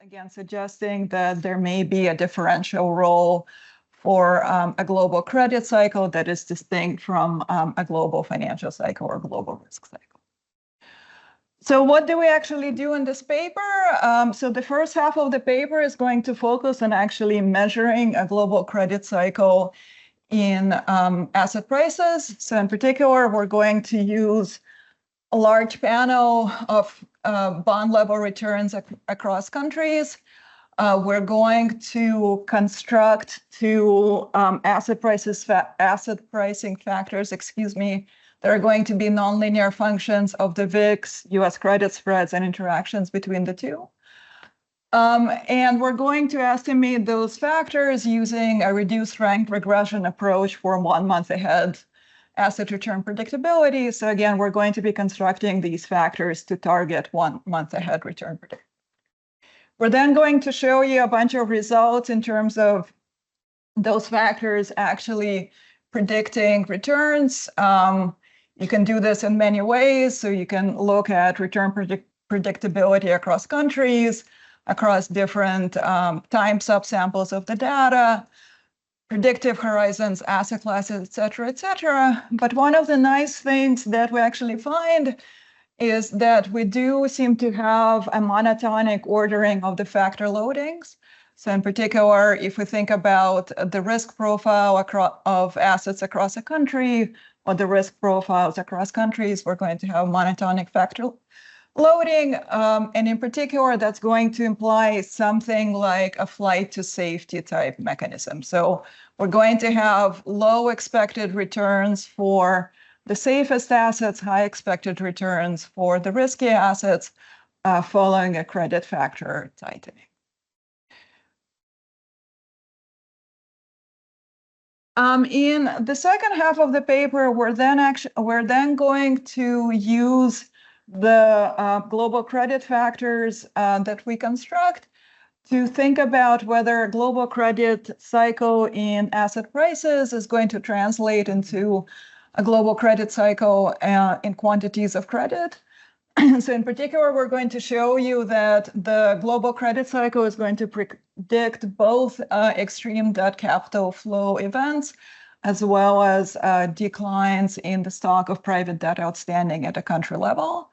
again, suggesting that there may be a differential role for a global credit cycle that is distinct from a global financial cycle or global risk cycle. So what do we actually do in this paper? So the first half of the paper is going to focus on actually measuring a global credit cycle in asset prices. So in particular, we're going to use a large panel of bond level returns across countries. We're going to construct two asset pricing factors, that are going to be nonlinear functions of the VIX, US credit spreads, and interactions between the two. And we're going to estimate those factors using a reduced rank regression approach for 1 month ahead asset return predictability. So again, we're going to be constructing these factors to target 1 month ahead return predictability. We're then going to show you a bunch of results in terms of those factors actually predicting returns. You can do this in many ways. So you can look at return predictability across countries, across different time subsamples of the data, predictive horizons, asset classes, et cetera. But one of the nice things that we actually find is that we do seem to have a monotonic ordering of the factor loadings. So in particular, if we think about the risk profile of assets across a country or the risk profiles across countries, we're going to have monotonic factor loading. And in particular, that's going to imply something like a flight to safety type mechanism. So we're going to have low expected returns for the safest assets, high expected returns for the risky assets following a credit factor tightening. In the second half of the paper, we're then going to use the global credit factors that we construct to think about whether a global credit cycle in asset prices is going to translate into a global credit cycle in quantities of credit. So in particular, we're going to show you that the global credit cycle is going to predict both extreme debt capital flow events, as well as declines in the stock of private debt outstanding at a country level,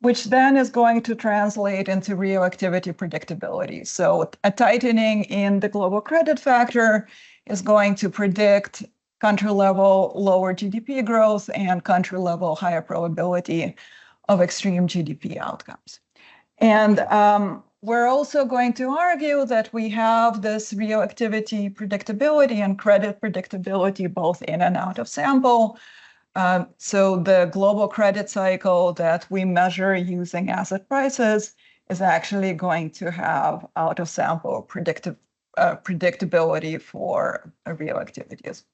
which then is going to translate into real activity predictability. So a tightening in the global credit factor is going to predict country level lower GDP growth and country level higher probability of extreme GDP outcomes. And we're also going to argue that we have this real activity predictability and credit predictability both in and out of sample. So the global credit cycle that we measure using asset prices is actually going to have out of sample predictability for a real activity as well.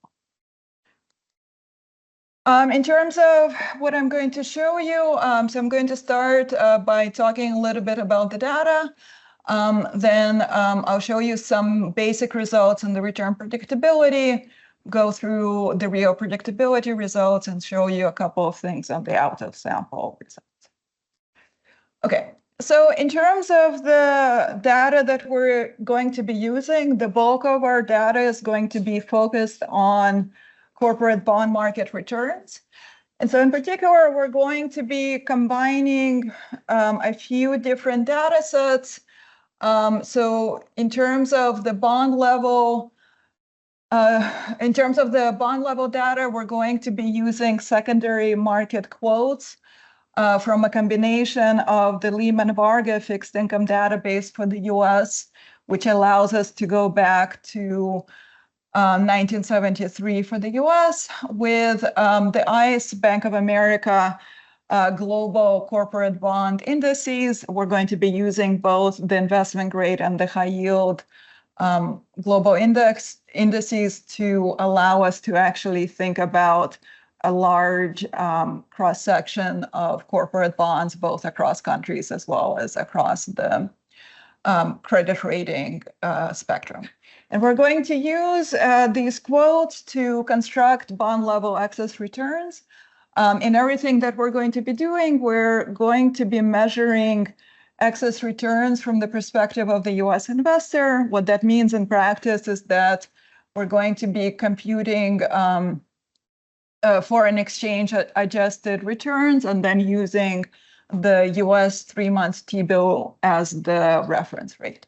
In terms of what I'm going to show you, so I'm going to start by talking a little bit about the data. Then I'll show you some basic results in the return predictability, go through the real predictability results, and show you a couple of things on the out of sample results. Okay, so in terms of the data that we're going to be using, the bulk of our data is going to be focused on corporate bond market returns. And so in particular, we're going to be combining a few different data sets. So in terms of the bond level, data, we're going to be using secondary market quotes from a combination of the Lehman-Varga fixed income database for the US, which allows us to go back to 1973 for the US, with the ICE Bank of America global corporate bond indices. We're going to be using both the investment grade and the high yield global indices to allow us to actually think about a large cross-section of corporate bonds, both across countries as well as across the credit rating spectrum. And we're going to use these quotes to construct bond level excess returns. In everything that we're going to be doing, we're going to be measuring excess returns from the perspective of the US investor. What that means in practice is that we're going to be computing foreign exchange adjusted returns and then using the US 3-month T-bill as the reference rate.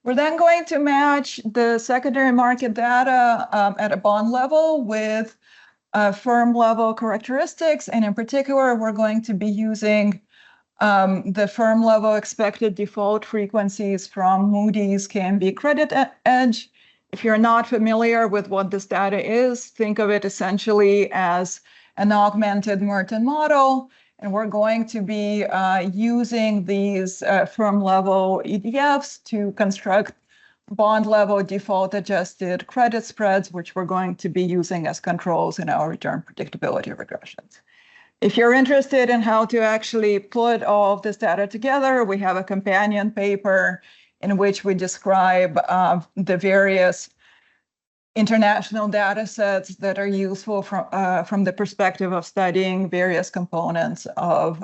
We're then going to match the secondary market data at a bond level with firm level characteristics. And in particular, we're going to be using the firm level expected default frequencies from Moody's KMB Credit Edge. If you're not familiar with what this data is, think of it essentially as an augmented Merton model. And we're going to be using these firm level EDFs to construct bond level default adjusted credit spreads, which we're going to be using as controls in our return predictability regressions. If you're interested in how to actually put all of this data together, we have a companion paper in which we describe the various international data sets that are useful from the perspective of studying various components of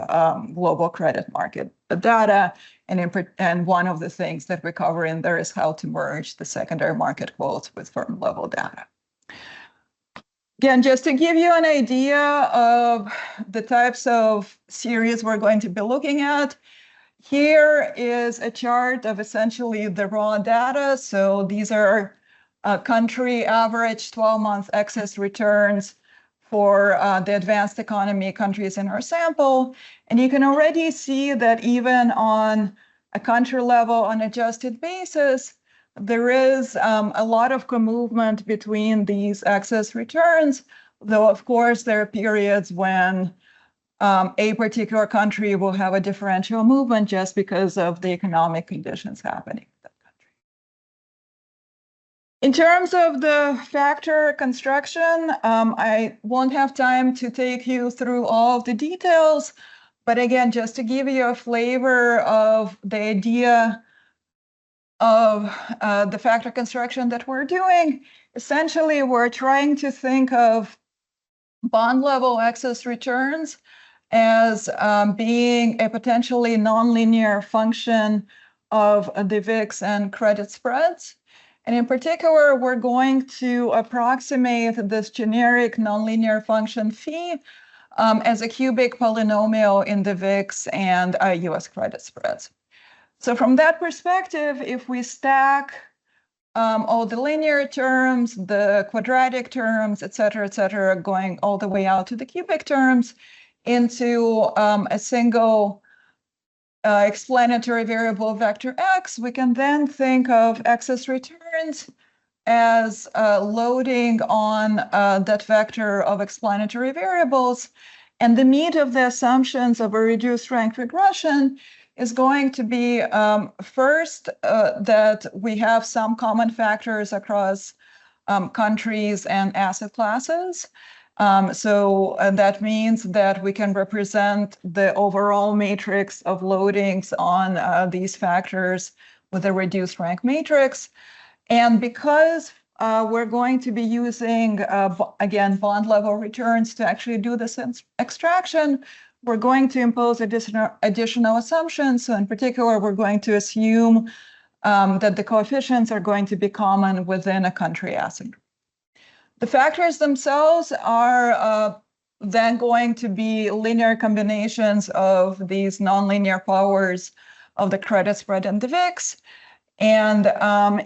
global credit market data. And one of the things that we cover in there is how to merge the secondary market quotes with firm level data. Again, just to give you an idea of the types of series we're going to be looking at, here is a chart of essentially the raw data. So these are country average 12-month excess returns for the advanced economy countries in our sample. And you can already see that even on a country level unadjusted basis, there is a lot of movement between these excess returns, though of course there are periods when a particular country will have a differential movement just because of the economic conditions happening in that country. In terms of the factor construction, I won't have time to take you through all of the details, but again, just to give you a flavor of the idea of the factor construction that we're doing, essentially we're trying to think of bond level excess returns as being a potentially nonlinear function of the VIX and credit spreads. And in particular, we're going to approximate this generic nonlinear function phi as a cubic polynomial in the VIX and US credit spreads. So from that perspective, if we stack all the linear terms, the quadratic terms, et cetera, going all the way out to the cubic terms into a single explanatory variable vector x, we can then think of excess returns as loading on that vector of explanatory variables. And the meat of the assumptions of a reduced rank regression is going to be first that we have some common factors across countries and asset classes. So that means that we can represent the overall matrix of loadings on these factors with a reduced rank matrix. And because we're going to be using, again, bond level returns to actually do this extraction, we're going to impose additional assumptions. So in particular, we're going to assume that the coefficients are going to be common within a country asset group. The factors themselves are then going to be linear combinations of these nonlinear powers of the credit spread and the VIX. And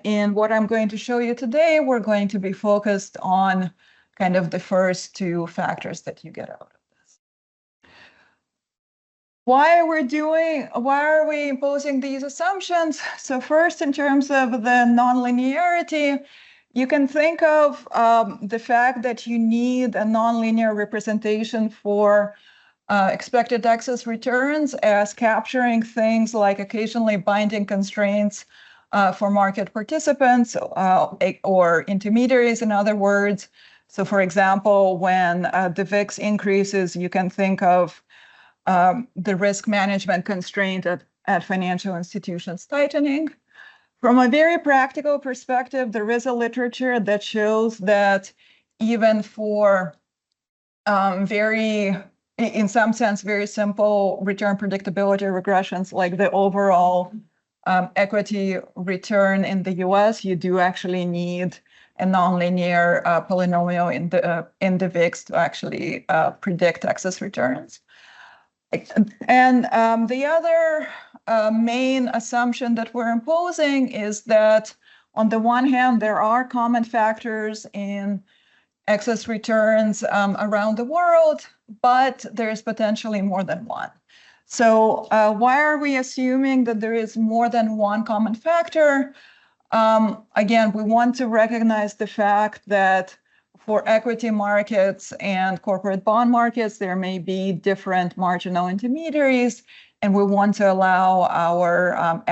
in what I'm going to show you today, we're going to be focused on kind of the first two factors that you get out of this. Why are we imposing these assumptions? So first, in terms of the nonlinearity, you can think of the fact that you need a nonlinear representation for expected excess returns as capturing things like occasionally binding constraints for market participants or intermediaries, in other words. So for example, when the VIX increases, you can think of the risk management constraint at financial institutions tightening. From a very practical perspective, there is a literature that shows that even for very in some sense, very simple return predictability regressions, like the overall equity return in the US, you do actually need a nonlinear polynomial in the VIX to actually predict excess returns. And the other main assumption that we're imposing is that on the one hand, there are common factors in excess returns around the world, but there's potentially more than one. So why are we assuming that there is more than one common factor? Again, we want to recognize the fact that for equity markets and corporate bond markets, there may be different marginal intermediaries, and we want to allow our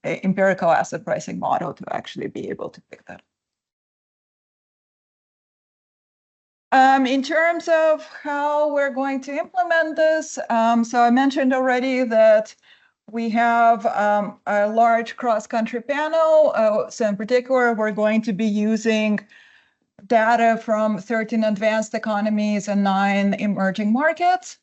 empirical asset pricing model to actually be able to pick that up. In terms of how we're going to implement this, so I mentioned already that we have a large cross-country panel. So in particular, we're going to be using data from 13 advanced economies and 9 emerging markets.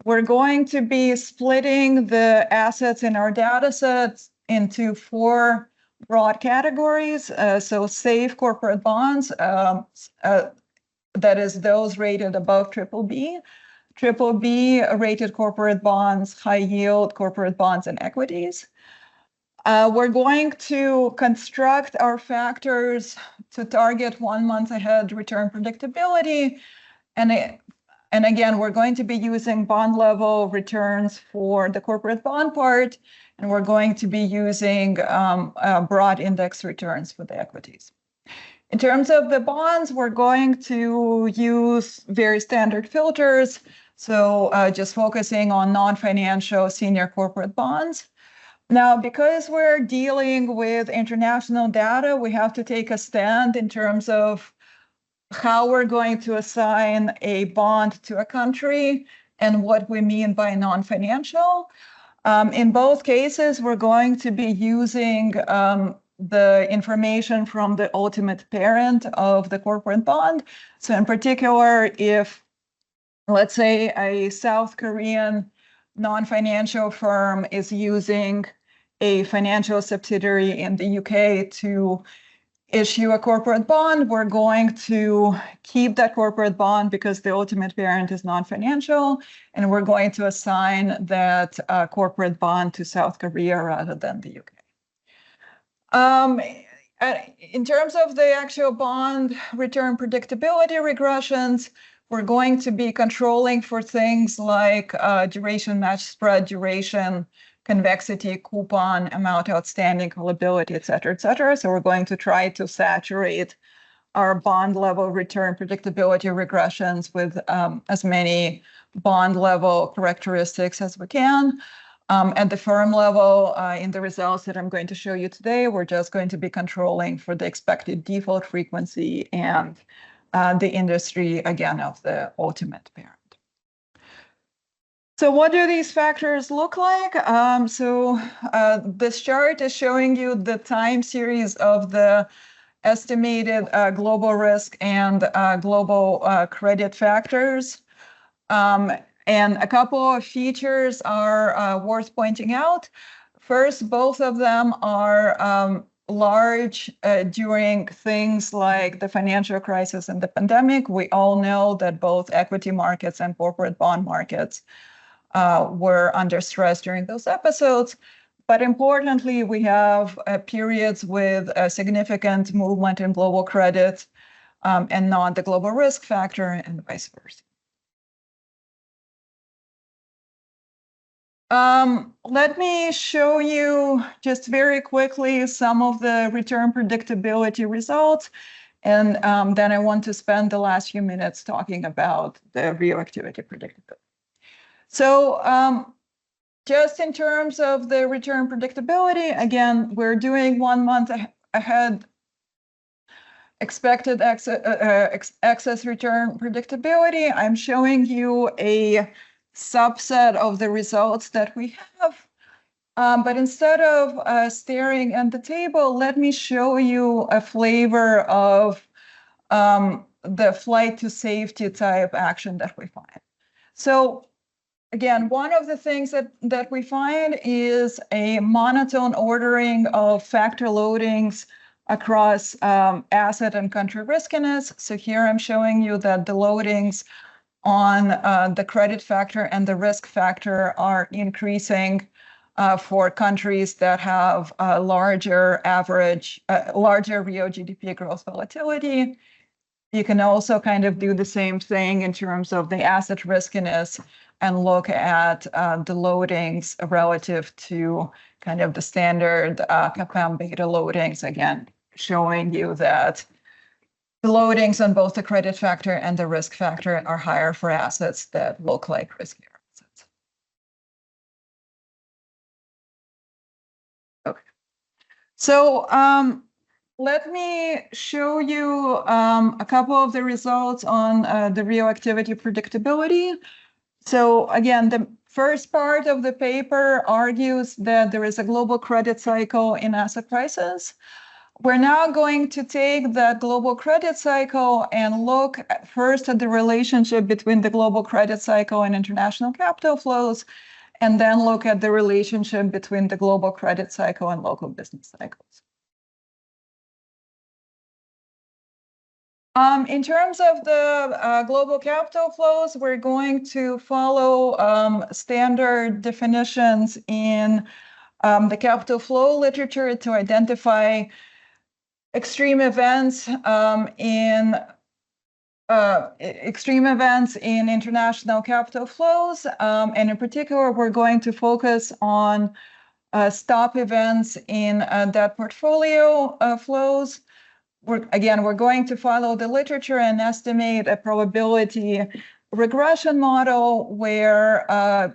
We're going to be splitting the assets in our data sets into 4 broad categories. So safe corporate bonds, that is those rated above BBB, BBB rated corporate bonds, high yield corporate bonds, and equities. We're going to construct our factors to target 1 month ahead return predictability. And again, we're going to be using bond level returns for the corporate bond part, and we're going to be using broad index returns for the equities. In terms of the bonds, we're going to use very standard filters. So just focusing on non-financial senior corporate bonds. Now, because we're dealing with international data, we have to take a stand in terms of how we're going to assign a bond to a country and what we mean by non-financial. In both cases, we're going to be using the information from the ultimate parent of the corporate bond. So in particular, if, let's say, a South Korean non-financial firm is using a financial subsidiary in the UK to issue a corporate bond, we're going to keep that corporate bond because the ultimate parent is non-financial, and we're going to assign that corporate bond to South Korea rather than the UK. In terms of the actual bond return predictability regressions, we're going to be controlling for things like duration match spread, duration, convexity, coupon, amount outstanding, callability, et cetera, et cetera. So we're going to try to saturate our bond level return predictability regressions with as many bond level characteristics as we can. At the firm level, in the results that I'm going to show you today, we're just going to be controlling for the expected default frequency and the industry, again, of the ultimate parent. So what do these factors look like? This chart is showing you the time series of the estimated global risk and global credit factors. And a couple of features are worth pointing out. First, both of them are large during things like the financial crisis and the pandemic. We all know that both equity markets and corporate bond markets were under stress during those episodes. But importantly, we have periods with a significant movement in global credit and not the global risk factor, and vice versa. Let me show you just very quickly some of the return predictability results. And then I want to spend the last few minutes talking about the reactivity predictability. So just in terms of the return predictability, again, we're doing 1 month ahead expected excess return predictability. I'm showing you a subset of the results that we have. But instead of staring at the table, let me show you a flavor of the flight to safety type action that we find. So again, one of the things that we find is a monotone ordering of factor loadings across asset and country riskiness. So here I'm showing you that the loadings on the credit factor and the risk factor are increasing for countries that have a larger real GDP growth volatility. You can also kind of do the same thing in terms of the asset riskiness and look at the loadings relative to kind of the standard CAPM beta loadings, again, showing you that the loadings on both the credit factor and the risk factor are higher for assets that look like riskier assets. Okay. So let me show you a couple of the results on the real activity predictability. So again, the first part of the paper argues that there is a global credit cycle in asset prices. We're now going to take that global credit cycle and look first at the relationship between the global credit cycle and international capital flows, and then look at the relationship between the global credit cycle and local business cycles. In terms of the global capital flows, we're going to follow standard definitions in the capital flow literature to identify extreme events in international capital flows. And in particular, we're going to focus on stop events in debt portfolio flows. We're going to follow the literature and estimate a probability regression model where,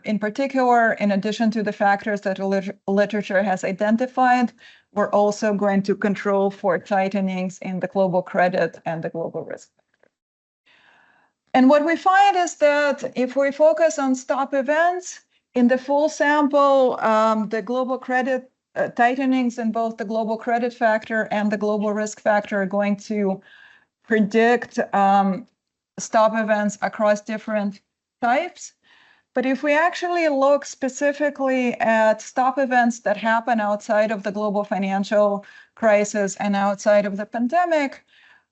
in particular, in addition to the factors that the literature has identified, we're also going to control for tightenings in the global credit and the global risk. And what we find is that if we focus on stop events, in the full sample, the global credit tightenings in both the global credit factor and the global risk factor are going to predict stop events across different types. But if we actually look specifically at stop events that happen outside of the global financial crisis and outside of the pandemic,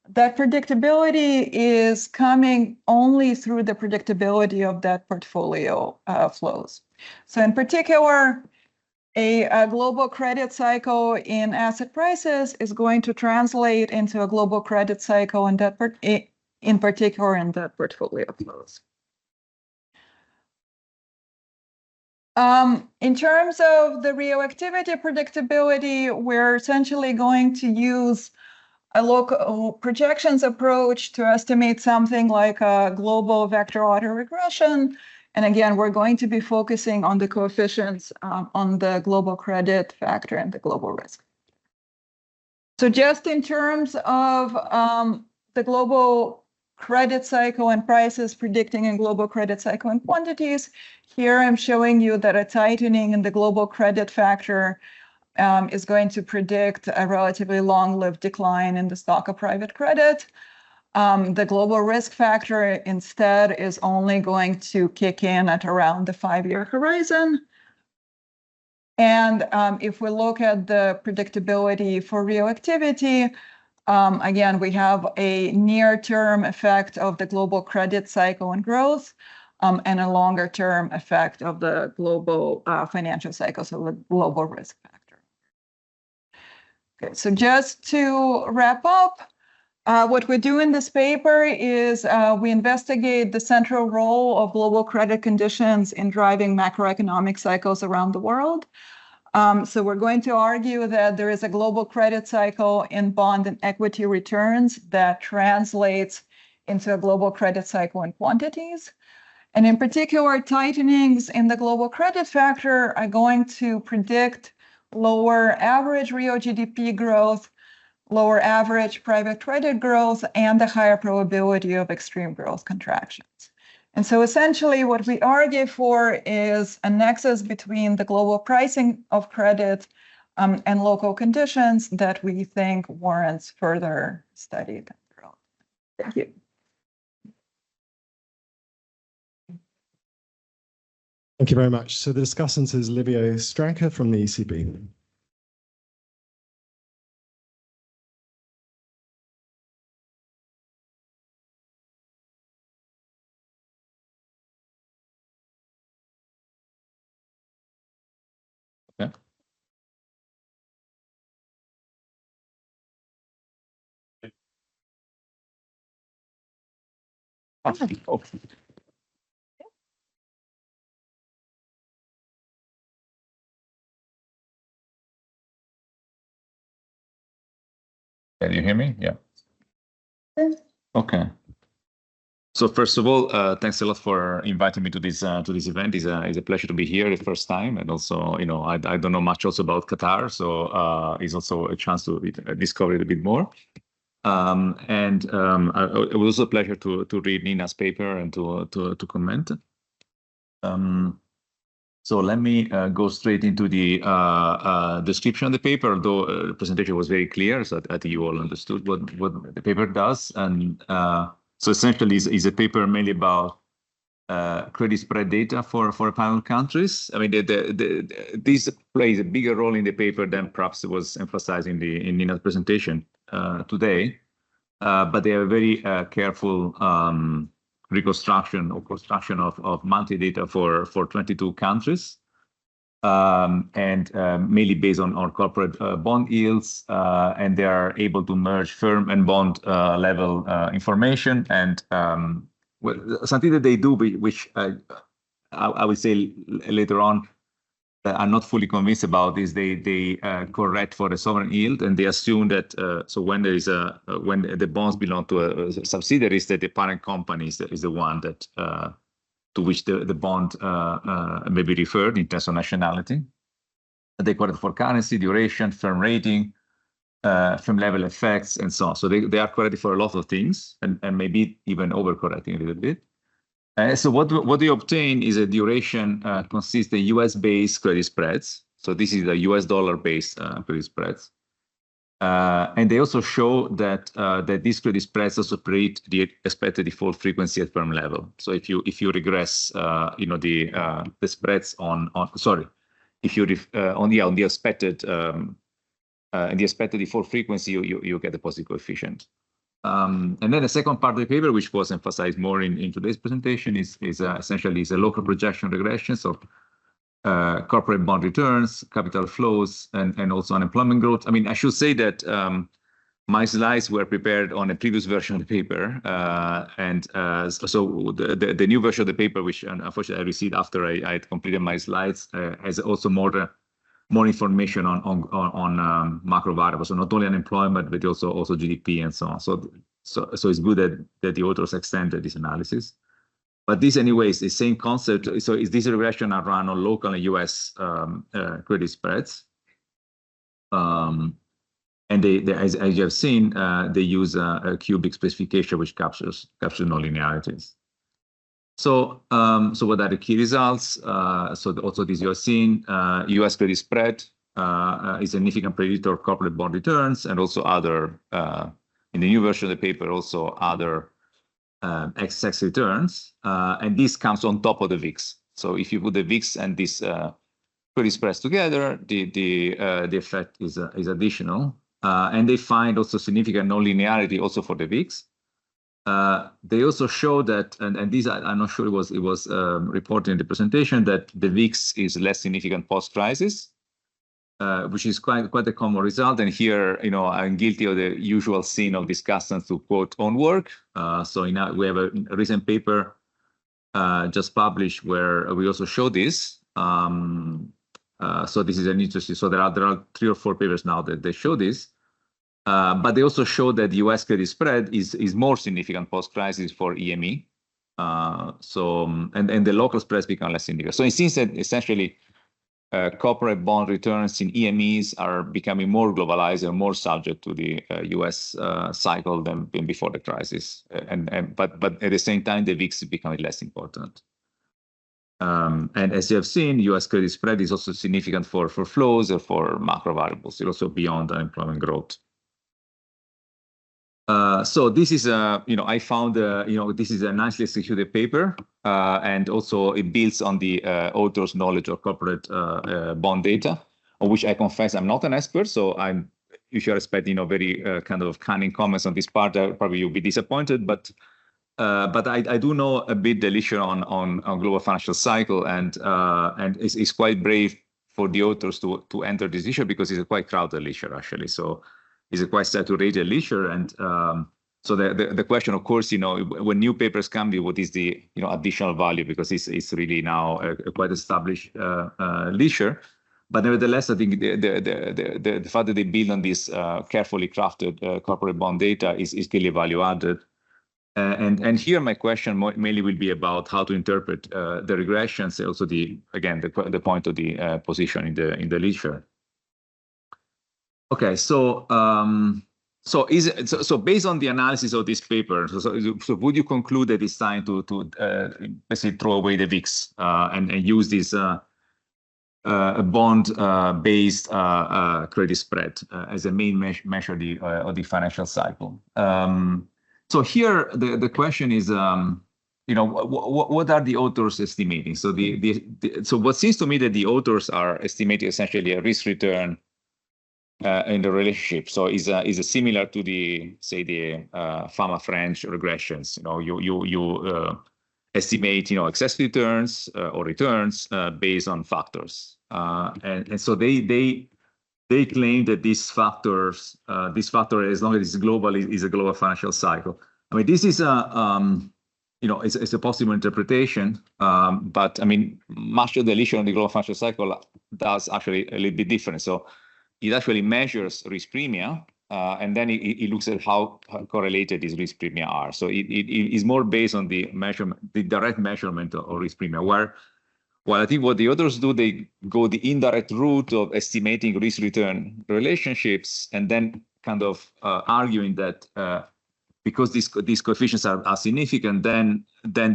that predictability is coming only through the predictability of that portfolio flows. So in particular, a global credit cycle in asset prices is going to translate into a global credit cycle in particular in debt portfolio flows. In terms of the real activity predictability, we're essentially going to use a local projections approach to estimate something like a global vector autoregression. And again, we're going to be focusing on the coefficients on the global credit factor and the global risk. So just in terms of the global credit cycle and prices predicting in global credit cycle and quantities, here I'm showing you that a tightening in the global credit factor is going to predict a relatively long-lived decline in the stock of private credit. The global risk factor instead is only going to kick in at around the 5-year horizon. And if we look at the predictability for real activity, again, we have a near-term effect of the global credit cycle and growth, and a longer-term effect of the global financial cycle, so the global risk factor. Okay, so just to wrap up, what we do in this paper is we investigate the central role of global credit conditions in driving macroeconomic cycles around the world. So we're going to argue that there is a global credit cycle in bond and equity returns that translates into a global credit cycle in quantities. And in particular, tightenings in the global credit factor are going to predict lower average real GDP growth, lower average private credit growth, and the higher probability of extreme growth contractions. And so essentially what we argue for is a nexus between the global pricing of credit and local conditions that we think warrants further study. Thank you. Thank you very much. So the discussant is Livio Stranker from the ECB. Okay. Okay. Can you hear me? Yeah. Okay. So first of all, thanks a lot for inviting me to this event. It's a pleasure to be here the first time, and also, I don't know much also about Qatar, so it's also a chance to discover it a bit more. It was also a pleasure to read Nina's paper and to comment. So let me go straight into the description of the paper, although the presentation was very clear, so I think you all understood what the paper does. And so essentially, is a paper mainly about credit spread data for panel countries. I mean, this plays a bigger role in the paper than perhaps it was emphasized in Nina's presentation today. But they are very careful reconstruction or construction of monthly data for 22 countries, and mainly based on corporate bond yields, and they are able to merge firm and bond level information. And something that they do, which I would say later on, I'm not fully convinced about, is they correct for the sovereign yield, and they assume that so when there is when the bonds belong to a subsidiaries, that the parent company is the one that to which the bond may be referred in terms of nationality. They correct for currency, duration, firm rating, firm level effects, and so on. So they are corrected for a lot of things, and maybe even overcorrecting a little bit. So what we obtain is a duration consistent US-based credit spreads. So this is the US dollar-based credit spreads. And they also show that these credit spreads also predict the expected default frequency at firm level. So if you regress, the spreads on if you on the expected default frequency, you get a positive coefficient. And then the second part of the paper, which was emphasized more in today's presentation, is essentially a local projection regression. So corporate bond returns, capital flows, and also unemployment growth. I mean, I should say that my slides were prepared on a previous version of the paper, so the new version of the paper, which unfortunately I received after I had completed my slides, has also more information on macro variables, so not only unemployment but also GDP and so on. So it's good that the authors extended this analysis. But this, anyways, the same concept. So is this regression are run on local and US credit spreads, and they as you have seen, they use a cubic specification which captures nonlinearities. So what are the key results? So also this you have seen, US credit spread is a significant predictor of corporate bond returns, and also other, in the new version of the paper, also other excess returns. And this comes on top of the VIX. So if you put the VIX and this credit spreads together, the effect is additional. And they find also significant nonlinearity also for the VIX. They also show that, and these I'm not sure it was reported in the presentation, that the VIX is less significant post-crisis, which is quite a common result. And here, I'm guilty of the usual sin of discussants to quote own work. So we have a recent paper just published where we also show this. So this is an interesting. So there are 3 or 4 papers now that they show this. But they also show that the US credit spread is more significant post-crisis for EME. And the local spreads become less significant. So it seems that essentially corporate bond returns in EMEs are becoming more globalized and more subject to the US cycle than before the crisis. But at the same time, the VIX is becoming less important. And as you have seen, US credit spread is also significant for flows or for macro variables. It's also beyond unemployment growth. So this is I found this is a nicely executed paper, and also it builds on the author's knowledge of corporate bond data, on which I confess I'm not an expert. So if you're expecting very kind of cunning comments on this part, probably you'll be disappointed. But I do know a bit the literature on global financial cycle, and it's quite brave for the authors to enter this issue because it's a quite crowded literature actually. So it's a quite saturated literature, and so the question, of course, when new papers come, what is the additional value, because it's really now a quite established literature. But nevertheless, I think the fact that they build on this carefully crafted corporate bond data is clearly value added. And here my question mainly will be about how to interpret the regressions, also the point of the position in the literature. Okay, so based on the analysis of this paper, so would you conclude that it's time to basically throw away the VIX and use this bond based credit spread as a main measure of the financial cycle? So here the question is, what are the authors estimating? So so what seems to me that the authors are estimating essentially a risk return in the relationship. So is similar to the Fama-French regressions. You estimate excess returns or returns based on factors, and so they claim that this factor, as long as it's global, is a global financial cycle. I mean, this is it's a possible interpretation, but I mean, much of the literature on the global financial cycle does actually a little bit different. So it actually measures risk premia, and then it looks at how correlated these risk premia are. So it is more based on the direct measurement of risk premia, while I think what the others do, they go the indirect route of estimating risk-return relationships, and then kind of arguing that because these coefficients are significant, then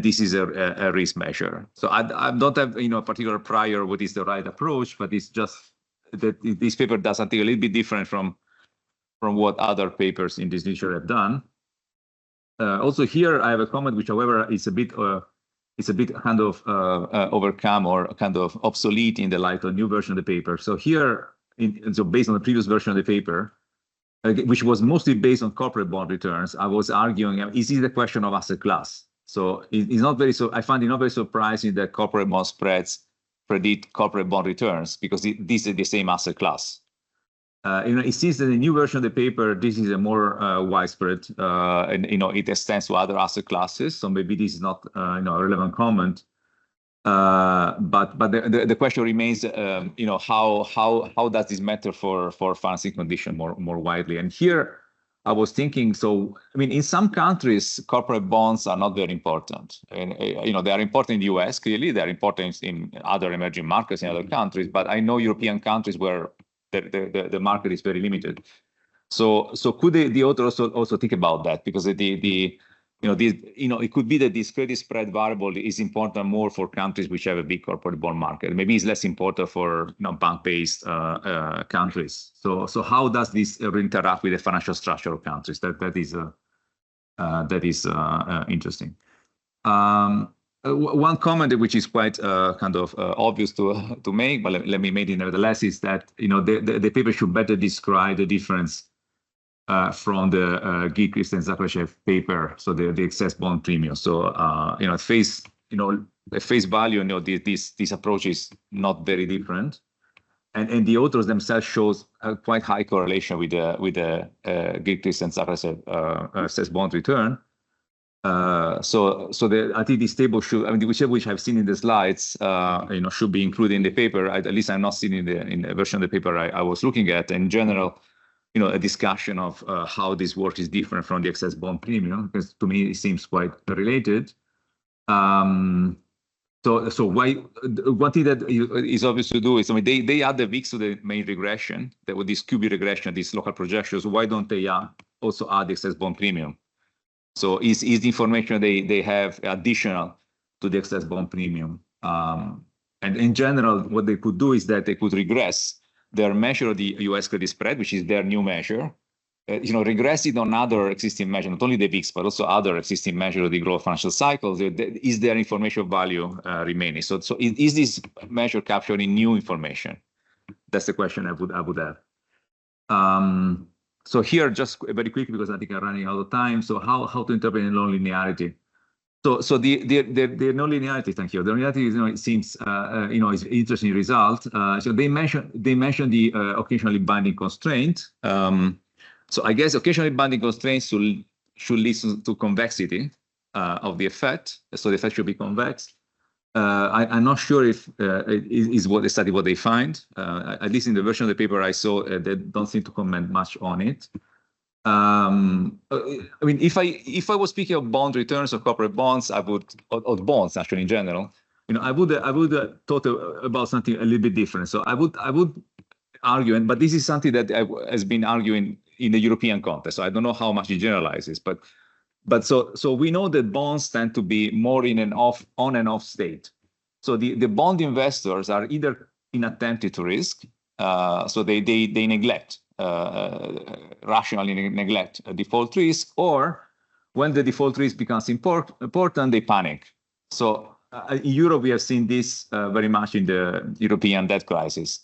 this is a risk measure. So I don't have a particular prior what is the right approach, but it's just that this paper does something a little bit different from what other papers in this literature have done. Also here I have a comment which, however, is a bit kind of overcome or kind of obsolete in the light of a new version of the paper. So here, so based on the previous version of the paper, which was mostly based on corporate bond returns, I was arguing, is it a question of asset class? So it's not very I find it not very surprising that corporate bond spreads predict corporate bond returns, because this is the same asset class. It seems that the new version of the paper, this is a more widespread, and it extends to other asset classes. So maybe this is not a relevant comment. But the question remains, how does this matter for financing condition more widely? And here I was thinking, so I mean, in some countries, corporate bonds are not very important, and they are important in the US. Clearly, they are important in other emerging markets in other countries. But I know European countries where the market is very limited. So could the author also think about that? Because it could be that this credit spread variable is important more for countries which have a big corporate bond market. Maybe it's less important for bank-based countries. So how does this interact with the financial structure of countries? That is interesting. One comment which is quite kind of obvious to make, but let me make it nevertheless, is that the paper should better describe the difference from the Gilchrist and Zakrashev paper, so the excess bond premium. So at face value, this approach is not very different, and the authors themselves shows a quite high correlation with the Gilchrist and Zakrashev excess bond return. So I think this table should, which I've seen in the slides, should be included in the paper. At least I'm not seeing in the version of the paper I was looking at. In general, a discussion of how this work is different from the excess bond premium, because to me it seems quite related. So one thing that is obvious to do is, they add the VIX to the main regression, that with this QB regression, these local projections. Why don't they also add the excess bond premium? So is the information they have additional to the excess bond premium? And in general, what they could do is that they could regress their measure of the US credit spread, which is their new measure, regressing on other existing measures, not only the VIX, but also other existing measures of the global financial cycles, is there information value remaining? So is this measure capturing new information? That's the question I would have. So here, just very quickly, because I think I'm running out of time. So how to interpret nonlinearity? So the nonlinearity, thank you. The nonlinearity is, it seems, is an interesting result. So they mentioned the occasionally binding constraint. So I guess occasionally binding constraints should lead to convexity of the effect. So the effect should be convex. I'm not sure if is what they find. At least in the version of the paper I saw, they don't seem to comment much on it. I mean, if I was speaking of bond returns or corporate bonds, I would, or bonds actually in general, I would thought about something a little bit different. So I would argue, but this is something that has been arguing in the European context. So I don't know how much it generalizes, but so we know that bonds tend to be more in an on and off state. So the bond investors are either inattentive to risk, so they neglect, rationally neglect a default risk, or when the default risk becomes important, they panic. So in Europe, we have seen this very much in the European debt crisis.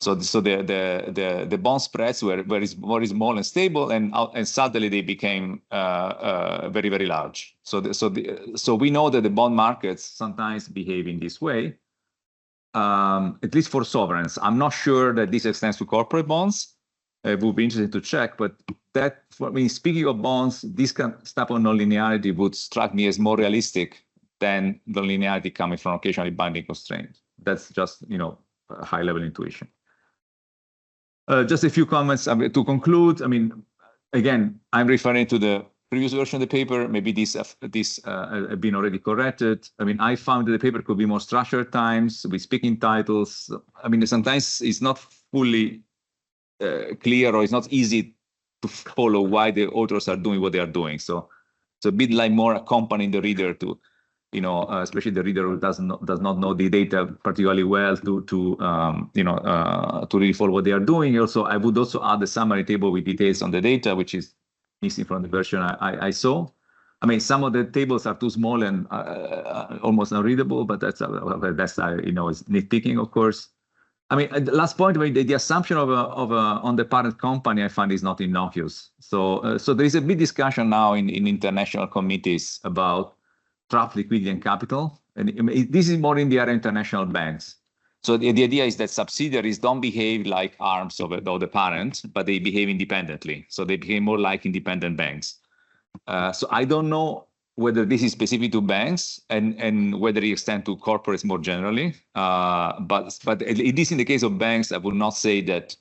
So the bond spreads were very small and stable, and suddenly they became very, very large. So we know that the bond markets sometimes behave in this way, at least for sovereigns. I'm not sure that this extends to corporate bonds. It would be interesting to check, but speaking of bonds, this type of nonlinearity would strike me as more realistic than the linearity coming from occasionally binding constraints. That's just a high-level intuition. Just a few comments to conclude. I mean, again, I'm referring to the previous version of the paper. Maybe this have been already corrected. I mean, I found that the paper could be more structured at times with speaking titles. I mean, sometimes it's not fully clear, or it's not easy to follow why the authors are doing what they are doing. So it's a bit like more accompanying the reader to, especially the reader who does not know the data particularly well to really follow what they are doing. Also, I would also add the summary table with details on the data, which is missing from the version I saw. I mean, some of the tables are too small and almost unreadable, but that's is nitpicking, of course. I mean, the last point, the assumption on the parent company, I find, is not innocuous. So there is a big discussion now in international committees about trapped liquidity and capital, and this is more in the area of international banks. So the idea is that subsidiaries don't behave like arms of the parent, but they behave independently. So they behave more like independent banks. So I don't know whether this is specific to banks and whether it extends to corporates more generally. But at least in the case of banks, I would not say that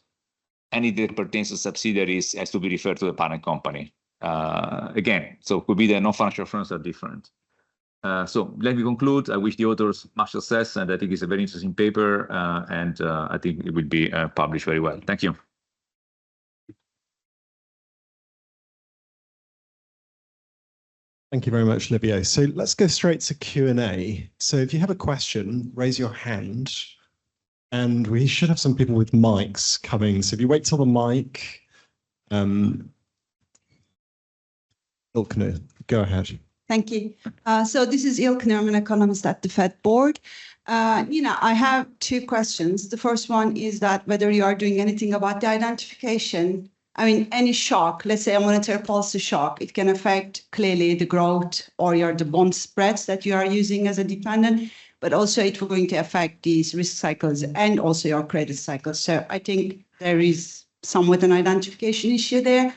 any that pertains to subsidiaries has to be referred to the parent company. Again, so it could be that non-financial firms are different. So let me conclude. I wish the authors much success, and I think it's a very interesting paper, and I think it will be published very well. Thank you. Thank you very much, Livio. So let's go straight to Q&A. So if you have a question, raise your hand, and we should have some people with mics coming. So if you wait till the mic, Ilkner, go ahead. Thank you. So this is Ilkner, I'm an economist at the Fed board. I have two questions. The first one is that whether you are doing anything about the identification. I mean, any shock, let's say a monetary policy shock, it can affect clearly the growth or the bond spreads that you are using as a dependent, but also it will going to affect these risk cycles and also your credit cycles. So I think there is somewhat an identification issue there.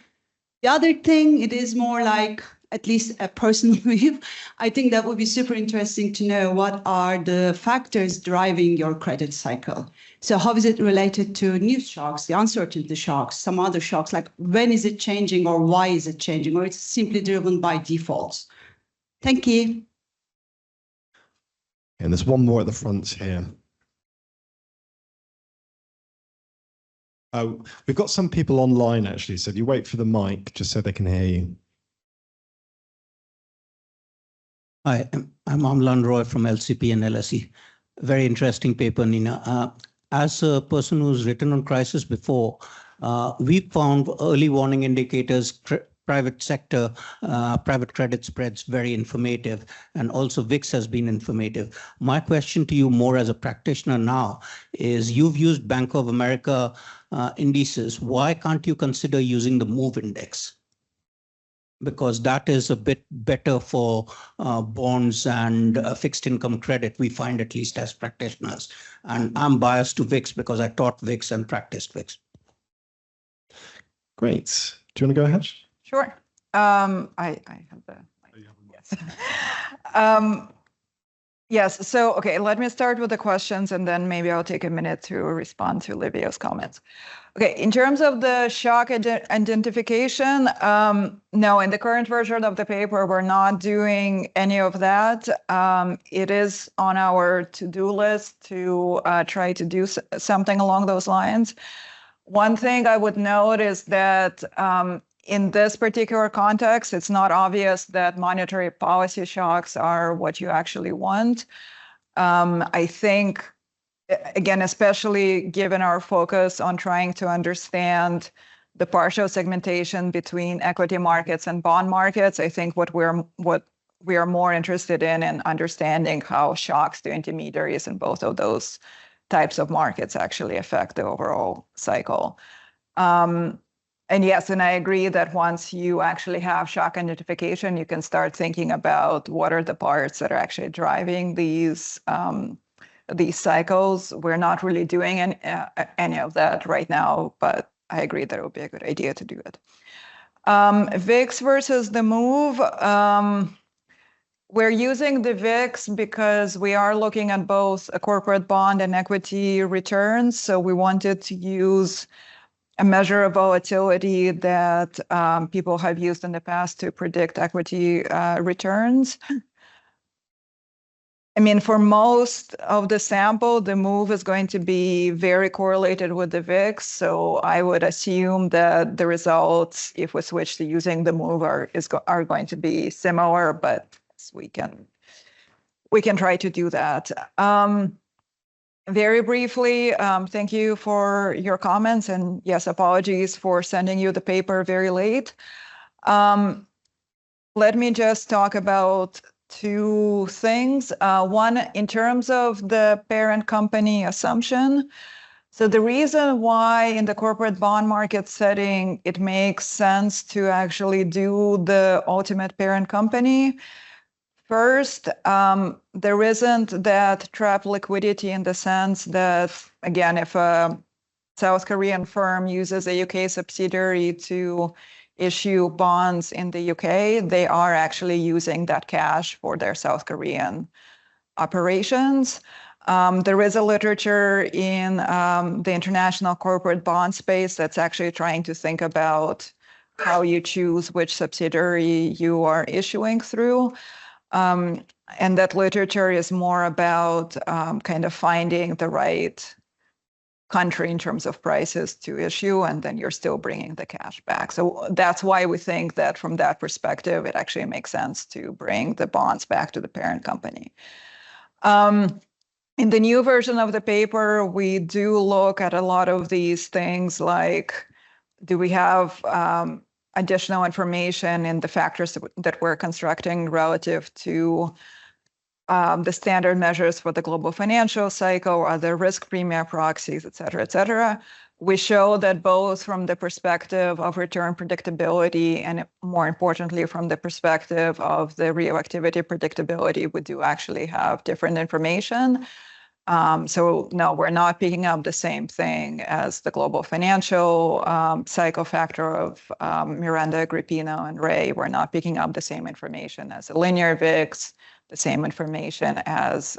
The other thing, it is more like, at least a personal view, I think that would be super interesting to know what are the factors driving your credit cycle. So how is it related to news shocks, the uncertainty shocks, some other shocks, like when is it changing or why is it changing, or it's simply driven by defaults? Thank you. And there's one more at the front here. We've got some people online, actually, so if you wait for the mic, just so they can hear you. Hi, I'm Amlan Roy from LCP and LSE. Very interesting paper, Nina. As a person who's written on crisis before, We found early warning indicators, private sector, private credit spreads very informative, and also VIX has been informative. My question to you more as a practitioner now is you've used Bank of America indices. Why can't you consider using the MOVE index? Because that is a bit better for bonds and fixed income credit, we find, at least as practitioners. And I'm biased to VIX because I taught VIX and practiced VIX. Great. Do you want to go ahead? Sure. I have the, yes. Yes, so, okay, let me start with the questions and then maybe I'll take a minute to respond to Livio's comments. Okay, in terms of the shock identification, no, in the current version of the paper, we're not doing any of that. It is on our to-do list to try to do something along those lines. One thing I would note is that in this particular context, it's not obvious that monetary policy shocks are what you actually want. I think, again, especially given our focus on trying to understand the partial segmentation between equity markets and bond markets, I think what we are more interested in understanding how shocks to intermediaries in both of those types of markets actually affect the overall cycle. And yes, and I agree that once you actually have shock identification, you can start thinking about what are the parts that are actually driving these cycles. We're not really doing any of that right now, but I agree that it would be a good idea to do it. VIX versus the MOVE. We're using the VIX because we are looking at both a corporate bond and equity returns. So we wanted to use a measure of volatility that people have used in the past to predict equity returns. I mean, for most of the sample, the MOVE is going to be very correlated with the VIX. So I would assume that the results, if we switch to using the MOVE, are going to be similar, but we can try to do that. Very briefly, thank you for your comments, and yes, apologies for sending you the paper very late. Let me just talk about two things. One, in terms of the parent company assumption. So the reason why in the corporate bond market setting, it makes sense to actually do the ultimate parent company. First, there isn't that trap liquidity in the sense that, again, if a South Korean firm uses a UK subsidiary to issue bonds in the UK, they are actually using that cash for their South Korean operations. There is a literature in the international corporate bond space that's actually trying to think about how you choose which subsidiary you are issuing through. And that literature is more about kind of finding the right country in terms of prices to issue, and then you're still bringing the cash back. So that's why we think that from that perspective, it actually makes sense to bring the bonds back to the parent company. In the new version of the paper, we do look at a lot of these things like, do we have additional information in the factors that we're constructing relative to the standard measures for the global financial cycle, other risk premium proxies, et cetera, we show that both from the perspective of return predictability and more importantly, from the perspective of the real activity predictability, we do actually have different information. So no, we're not picking up the same thing as the global financial cycle factor of Miranda, Agrippino, and Ray. We're not picking up the same information as a linear VIX, the same information as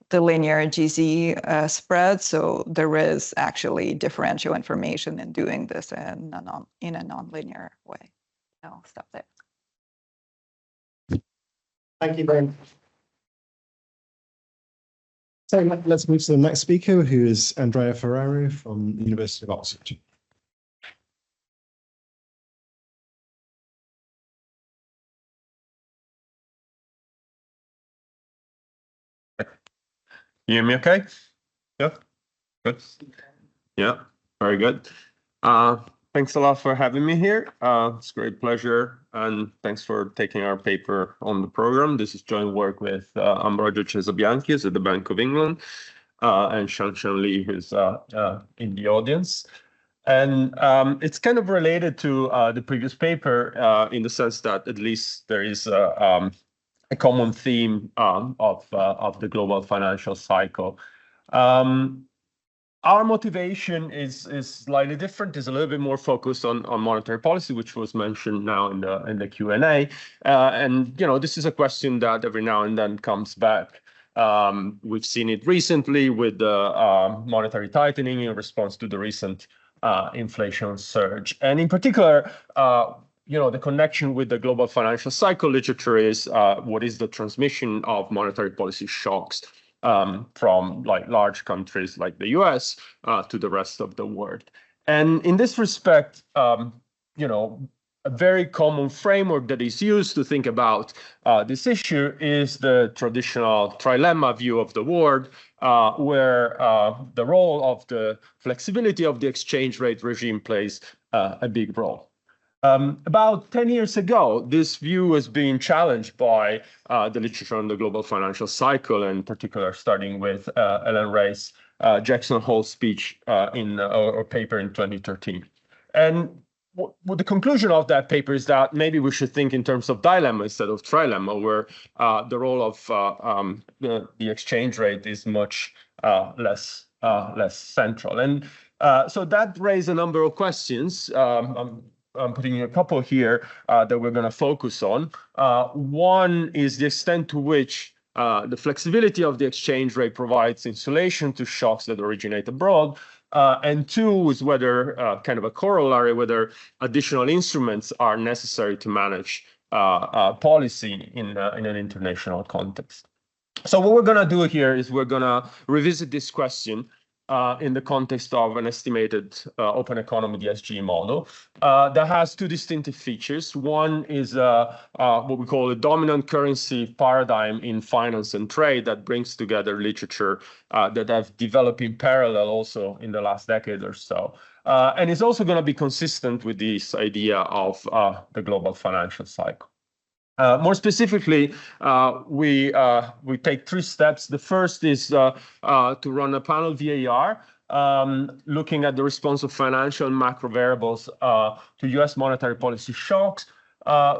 the linear GZ spread. So there is actually differential information in doing this in a nonlinear way. I'll stop there. Thank you very much. So let's move to the next speaker, who is Andrea Ferraro from the University of Oxford. You hear me okay? Yeah, good. Yeah, very good. Thanks a lot for having me here. It's a great pleasure, and thanks for taking our paper on the program. This is joint work with Ambrogio Cesabianchi, who's at the Bank of England, and Shanshan Li, who's in the audience. And it's kind of related to the previous paper in the sense that at least there is a common theme of the global financial cycle. Our motivation is slightly different. It's a little bit more focused on monetary policy, which was mentioned now in the Q&A. And this is a question that every now and then comes back. We've seen it recently with the monetary tightening in response to the recent inflation surge. And in particular, the connection with the global financial cycle literature is what is the transmission of monetary policy shocks from large countries like the US to the rest of the world. And in this respect, a very common framework that is used to think about this issue is the traditional trilemma view of the world, where the role of the flexibility of the exchange rate regime plays a big role. About 10 years ago, this view was being challenged by the literature on the global financial cycle, and in particular, starting with Ellen Ray's Jackson Hole speech or paper in 2013. And the conclusion of that paper is that maybe we should think in terms of dilemma instead of trilemma, where the role of the exchange rate is much less central. And so that raised a number of questions. I'm putting a couple here that we're going to focus on. One is the extent to which the flexibility of the exchange rate provides insulation to shocks that originate abroad. And two is whether, kind of a corollary, whether additional instruments are necessary to manage policy in an international context. So what we're going to do here is we're going to revisit this question in the context of an estimated open economy DSG model that has two distinctive features. One is what we call a dominant currency paradigm in finance and trade that brings together literature that have developed in parallel also in the last decade or so. And it's also going to be consistent with this idea of the global financial cycle. More specifically, we take three steps. The first is to run a panel VAR, looking at the response of financial and macro variables to US monetary policy shocks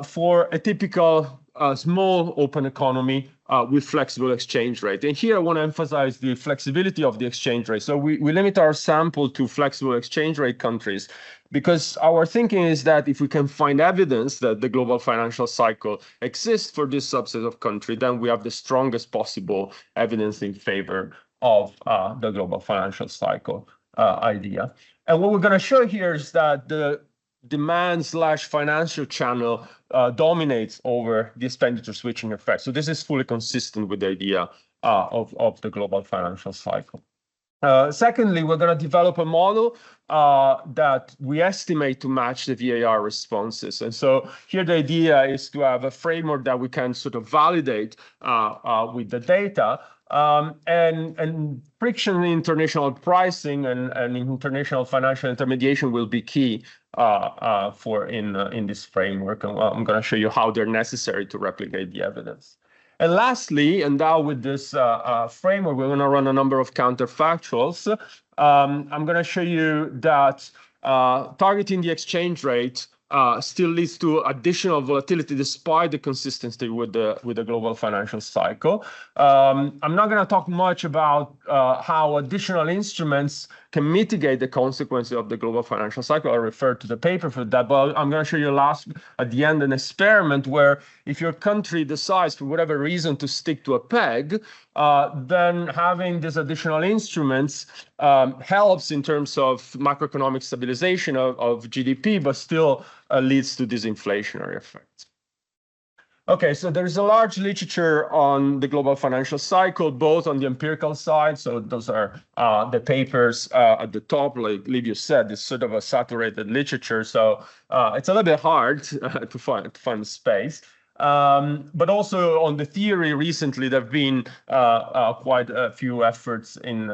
for a typical small open economy with flexible exchange rate. And here I want to emphasize the flexibility of the exchange rate. So we limit our sample to flexible exchange rate countries, because our thinking is that if we can find evidence that the global financial cycle exists for this subset of country, then we have the strongest possible evidence in favor of the global financial cycle idea. And what we're going to show here is that the demand/financial channel dominates over the expenditure switching effect. So this is fully consistent with the idea of the global financial cycle. Secondly, we're going to develop a model that we estimate to match the VAR responses. And so here the idea is to have a framework that we can sort of validate with the data. And friction in international pricing and international financial intermediation will be key in this framework. And I'm going to show you how they're necessary to replicate the evidence. And lastly, and now with this framework, we're going to run a number of counterfactuals. I'm going to show you that targeting the exchange rate still leads to additional volatility despite the consistency with the global financial cycle. I'm not going to talk much about how additional instruments can mitigate the consequences of the global financial cycle. I refer to the paper for that, but I'm going to show you at the end an experiment where if your country decides for whatever reason to stick to a peg, then having these additional instruments helps in terms of macroeconomic stabilization of GDP, but still leads to disinflationary effects. Okay, so there's a large literature on the global financial cycle, both on the empirical side. So those are the papers at the top, like Livio said, it's sort of a saturated literature. So it's a little bit hard to find space. But also on the theory, recently there have been quite a few efforts in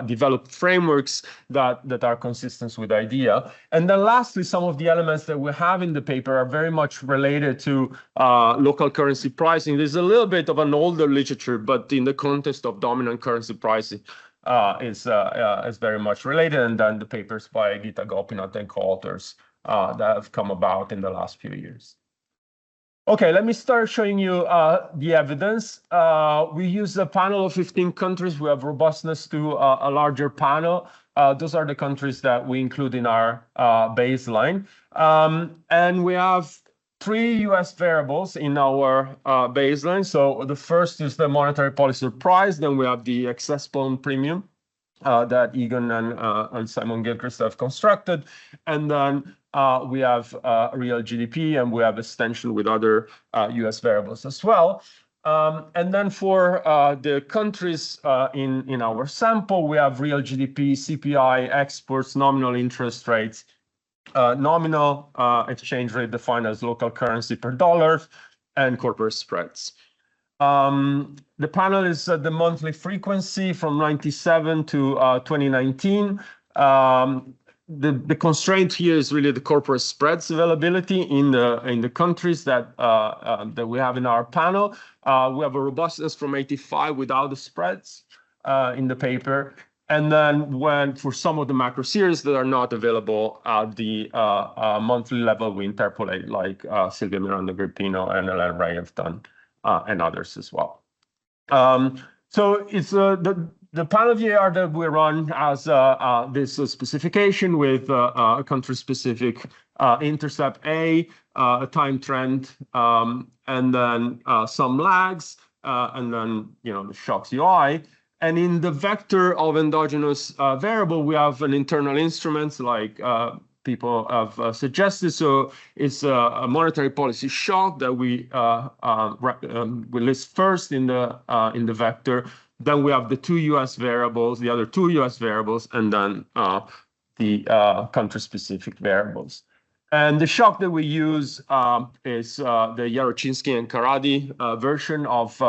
developed frameworks that are consistent with the idea. And then lastly, some of the elements that we have in the paper are very much related to local currency pricing. There's a little bit of an older literature, but in the context of dominant currency pricing is very much related. And then the papers by Gita Gopinath and co-authors that have come about in the last few years. Okay, let me start showing you the evidence. We use a panel of 15 countries. We have robustness to a larger panel. Those are the countries that we include in our baseline. And we have 3 US variables in our baseline. So the first is the monetary policy price. Then we have the excess bond premium that Egan and Simon Gilchrist have constructed. And then we have real GDP, and we have extension with other US variables as well. And then for the countries in our sample, we have real GDP, CPI, exports, nominal interest rates, nominal exchange rate defined as local currency per dollar, and corporate spreads. The panel is the monthly frequency from 97 to 2019. The constraint here is really the corporate spreads availability in the countries that we have in our panel. We have a robustness from 85 without the spreads in the paper. And then for some of the macro series that are not available at the monthly level, we interpolate, like Silvia Miranda Grippino and Ellen Ray have done, and others as well. So it's the panel VAR that we run as this specification with a country-specific intercept A, a time trend, and then some lags, and then the shocks UI. And in the vector of endogenous variable, we have an internal instrument like people have suggested. So it's a monetary policy shock that we list first in the vector. Then we have the 2 US variables, the other 2 US variables, and then the country-specific variables. And the shock that we use is the Yarochinsky and Karady version of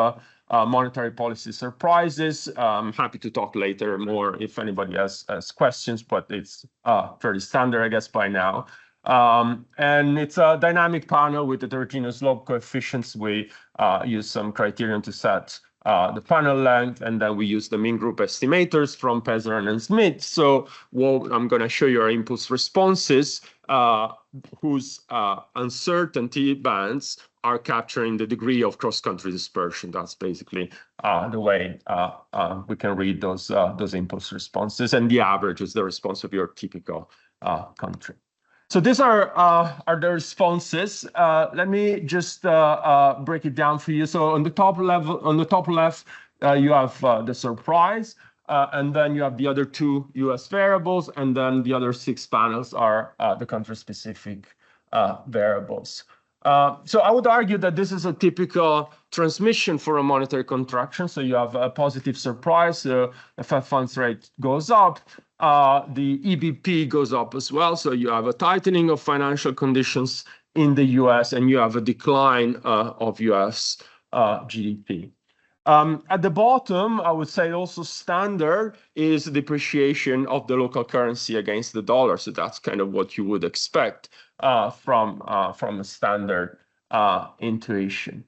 monetary policy surprises. I'm happy to talk later more if anybody has questions, but it's fairly standard, I guess, by now. And it's a dynamic panel with heterogeneous log coefficients. We use some criterion to set the panel length, and then we use the mean group estimators from Pesaran and Smith. So what I'm going to show you are impulse responses whose uncertainty bands are capturing the degree of cross-country dispersion. That's basically the way we can read those impulse responses, and the average is the response of your typical country. So these are the responses. Let me just break it down for you. So on the top left, you have the surprise, and then you have the other 2 US variables, and then the other 6 panels are the country-specific variables. So I would argue that this is a typical transmission for a monetary contraction. So you have a positive surprise, the Fed funds rate goes up, the EBP goes up as well. So you have a tightening of financial conditions in the US, and you have a decline of US GDP. At the bottom, I would say also standard is depreciation of the local currency against the dollar. So that's kind of what you would expect from a standard intuition.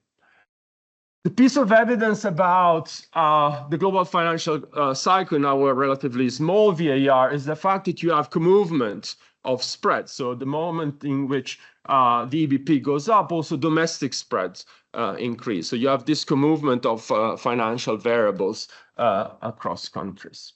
The piece of evidence about the global financial cycle in our relatively small VAR is the fact that you have movement of spreads. So the moment in which the EBP goes up, also domestic spreads increase. So you have this movement of financial variables across countries.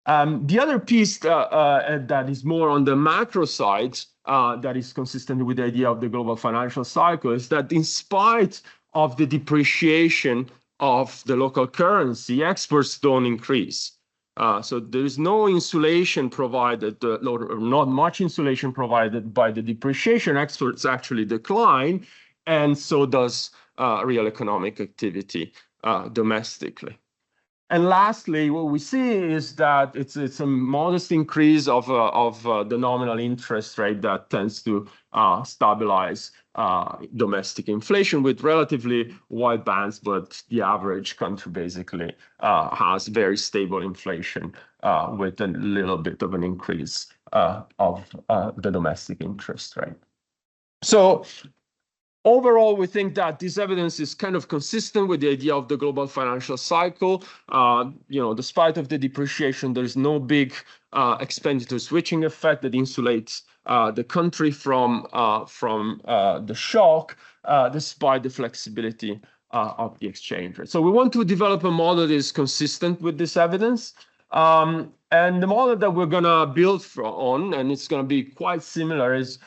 The other piece that is more on the macro side that is consistent with the idea of the global financial cycle is that in spite of the depreciation of the local currency, exports don't increase. So there is no insulation provided, or not much insulation provided by the depreciation. Exports actually decline, and so does real economic activity domestically. And lastly, what we see is that it's a modest increase of the nominal interest rate that tends to stabilize domestic inflation with relatively wide bands, but the average country basically has very stable inflation with a little bit of an increase of the domestic interest rate. So overall, we think that this evidence is kind of consistent with the idea of the global financial cycle. Despite of the depreciation, there's no big expenditure switching effect that insulates the country from the shock, despite the flexibility of the exchange rate. So we want to develop a model that is consistent with this evidence. And the model that we're going to build on, and it's going to be quite similar, is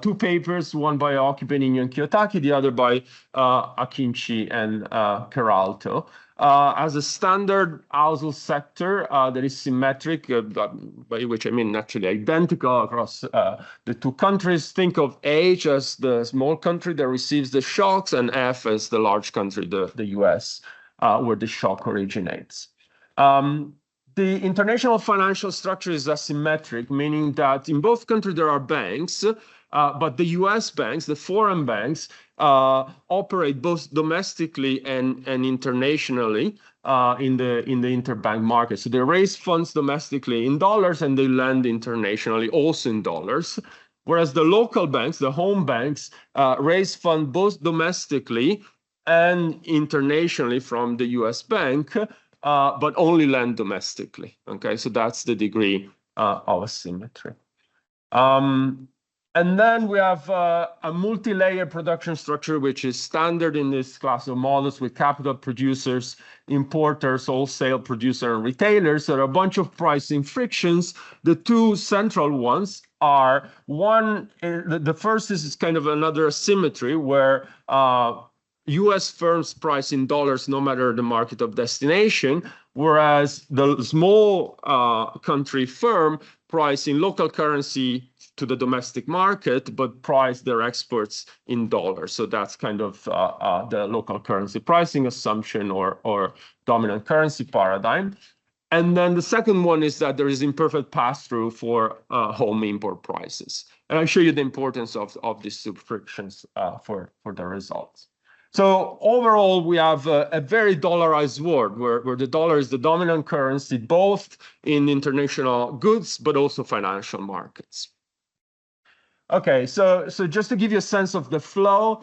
two papers, one by Occupeni and Kiyotaki, the other by Akinci and Peralto. As a standard household sector that is symmetric, by which I mean actually identical across the two countries. Think of H as the small country that receives the shocks, and F as the large country, the US, where the shock originates. The international financial structure is asymmetric, meaning that in both countries there are banks, but the US banks, the foreign banks, operate both domestically and internationally in the interbank market. So they raise funds domestically in dollars and they lend internationally also in dollars. Whereas the local banks, the home banks, raise funds both domestically and internationally from the US bank, but only lend domestically. Okay, so that's the degree of asymmetry. And then we have a multi-layer production structure, which is standard in this class of models with capital producers, importers, wholesale producer, and retailers. So there are a bunch of pricing frictions. The two central ones are one, the first is kind of another asymmetry where US firms price in dollars no matter the market of destination, whereas the small country firm price in local currency to the domestic market, but price their exports in dollars. So that's kind of the local currency pricing assumption or dominant currency paradigm. And then the second one is that there is imperfect pass-through for home import prices. And I'll show you the importance of these two frictions for the results. So overall, we have a very dollarized world where the dollar is the dominant currency, both in international goods, but also financial markets. Okay, so just to give you a sense of the flow,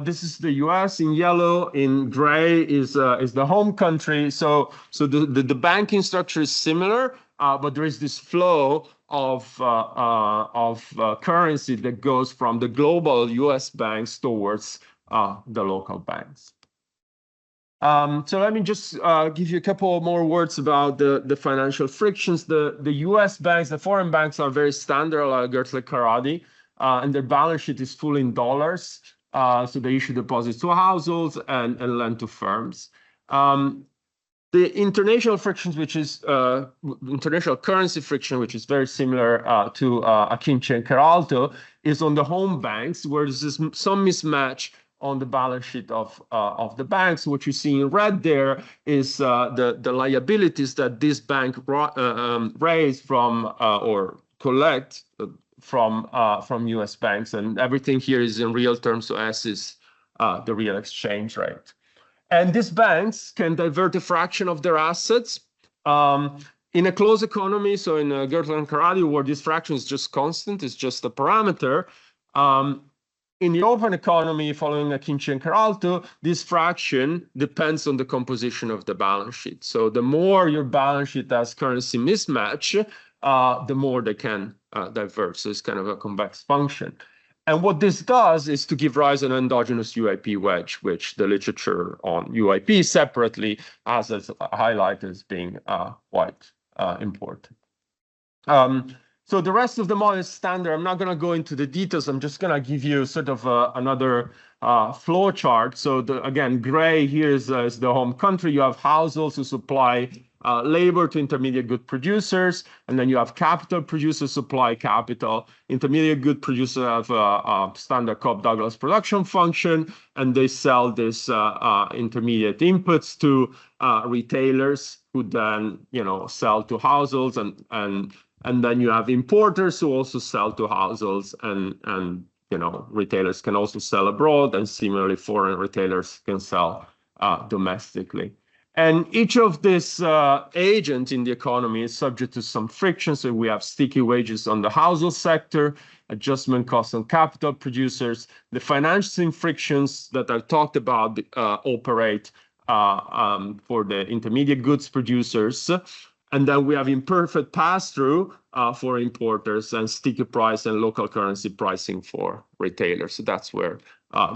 this is the US in yellow, in gray is the home country. So the banking structure is similar, but there is this flow of currency that goes from the global US banks towards the local banks. So let me just give you a couple more words about the financial frictions. The US banks, the foreign banks are very standard, like Gertle-Karadi, and their balance sheet is full in dollars. So they issue deposits to households and lend to firms. The international frictions, which is international currency friction, which is very similar to Akinci and Peralto, is on the home banks, where there's some mismatch on the balance sheet of the banks. What you see in red there is the liabilities that this bank raise from or collect from US banks, and everything here is in real terms, so S is the real exchange rate. And these banks can divert a fraction of their assets in a closed economy, so in Gertle and Karadi, where this fraction is just constant, it's just a parameter. In the open economy, following Akinci and Peralto, this fraction depends on the composition of the balance sheet. So the more your balance sheet has currency mismatch, the more they can divert. So it's kind of a convex function. And what this does is to give rise to an endogenous UIP wedge, which the literature on UIP separately has as highlighted as being quite important. So the rest of the model is standard. I'm not going to go into the details. I'm just going to give you sort of another flow chart. So again, gray here is the home country. You have households who supply labor to intermediate good producers, and then you have capital producers supply capital. Intermediate good producers have a standard Cobb-Douglas production function, and they sell this intermediate inputs to retailers who then, sell to households, and then you have importers who also sell to households, and retailers can also sell abroad, and similarly foreign retailers can sell domestically. And each of these agents in the economy is subject to some friction. So we have sticky wages on the household sector, adjustment costs on capital producers. The financing frictions that I've talked about operate for the intermediate goods producers. And then we have imperfect pass-through for importers, and sticky price and local currency pricing for retailers. So that's where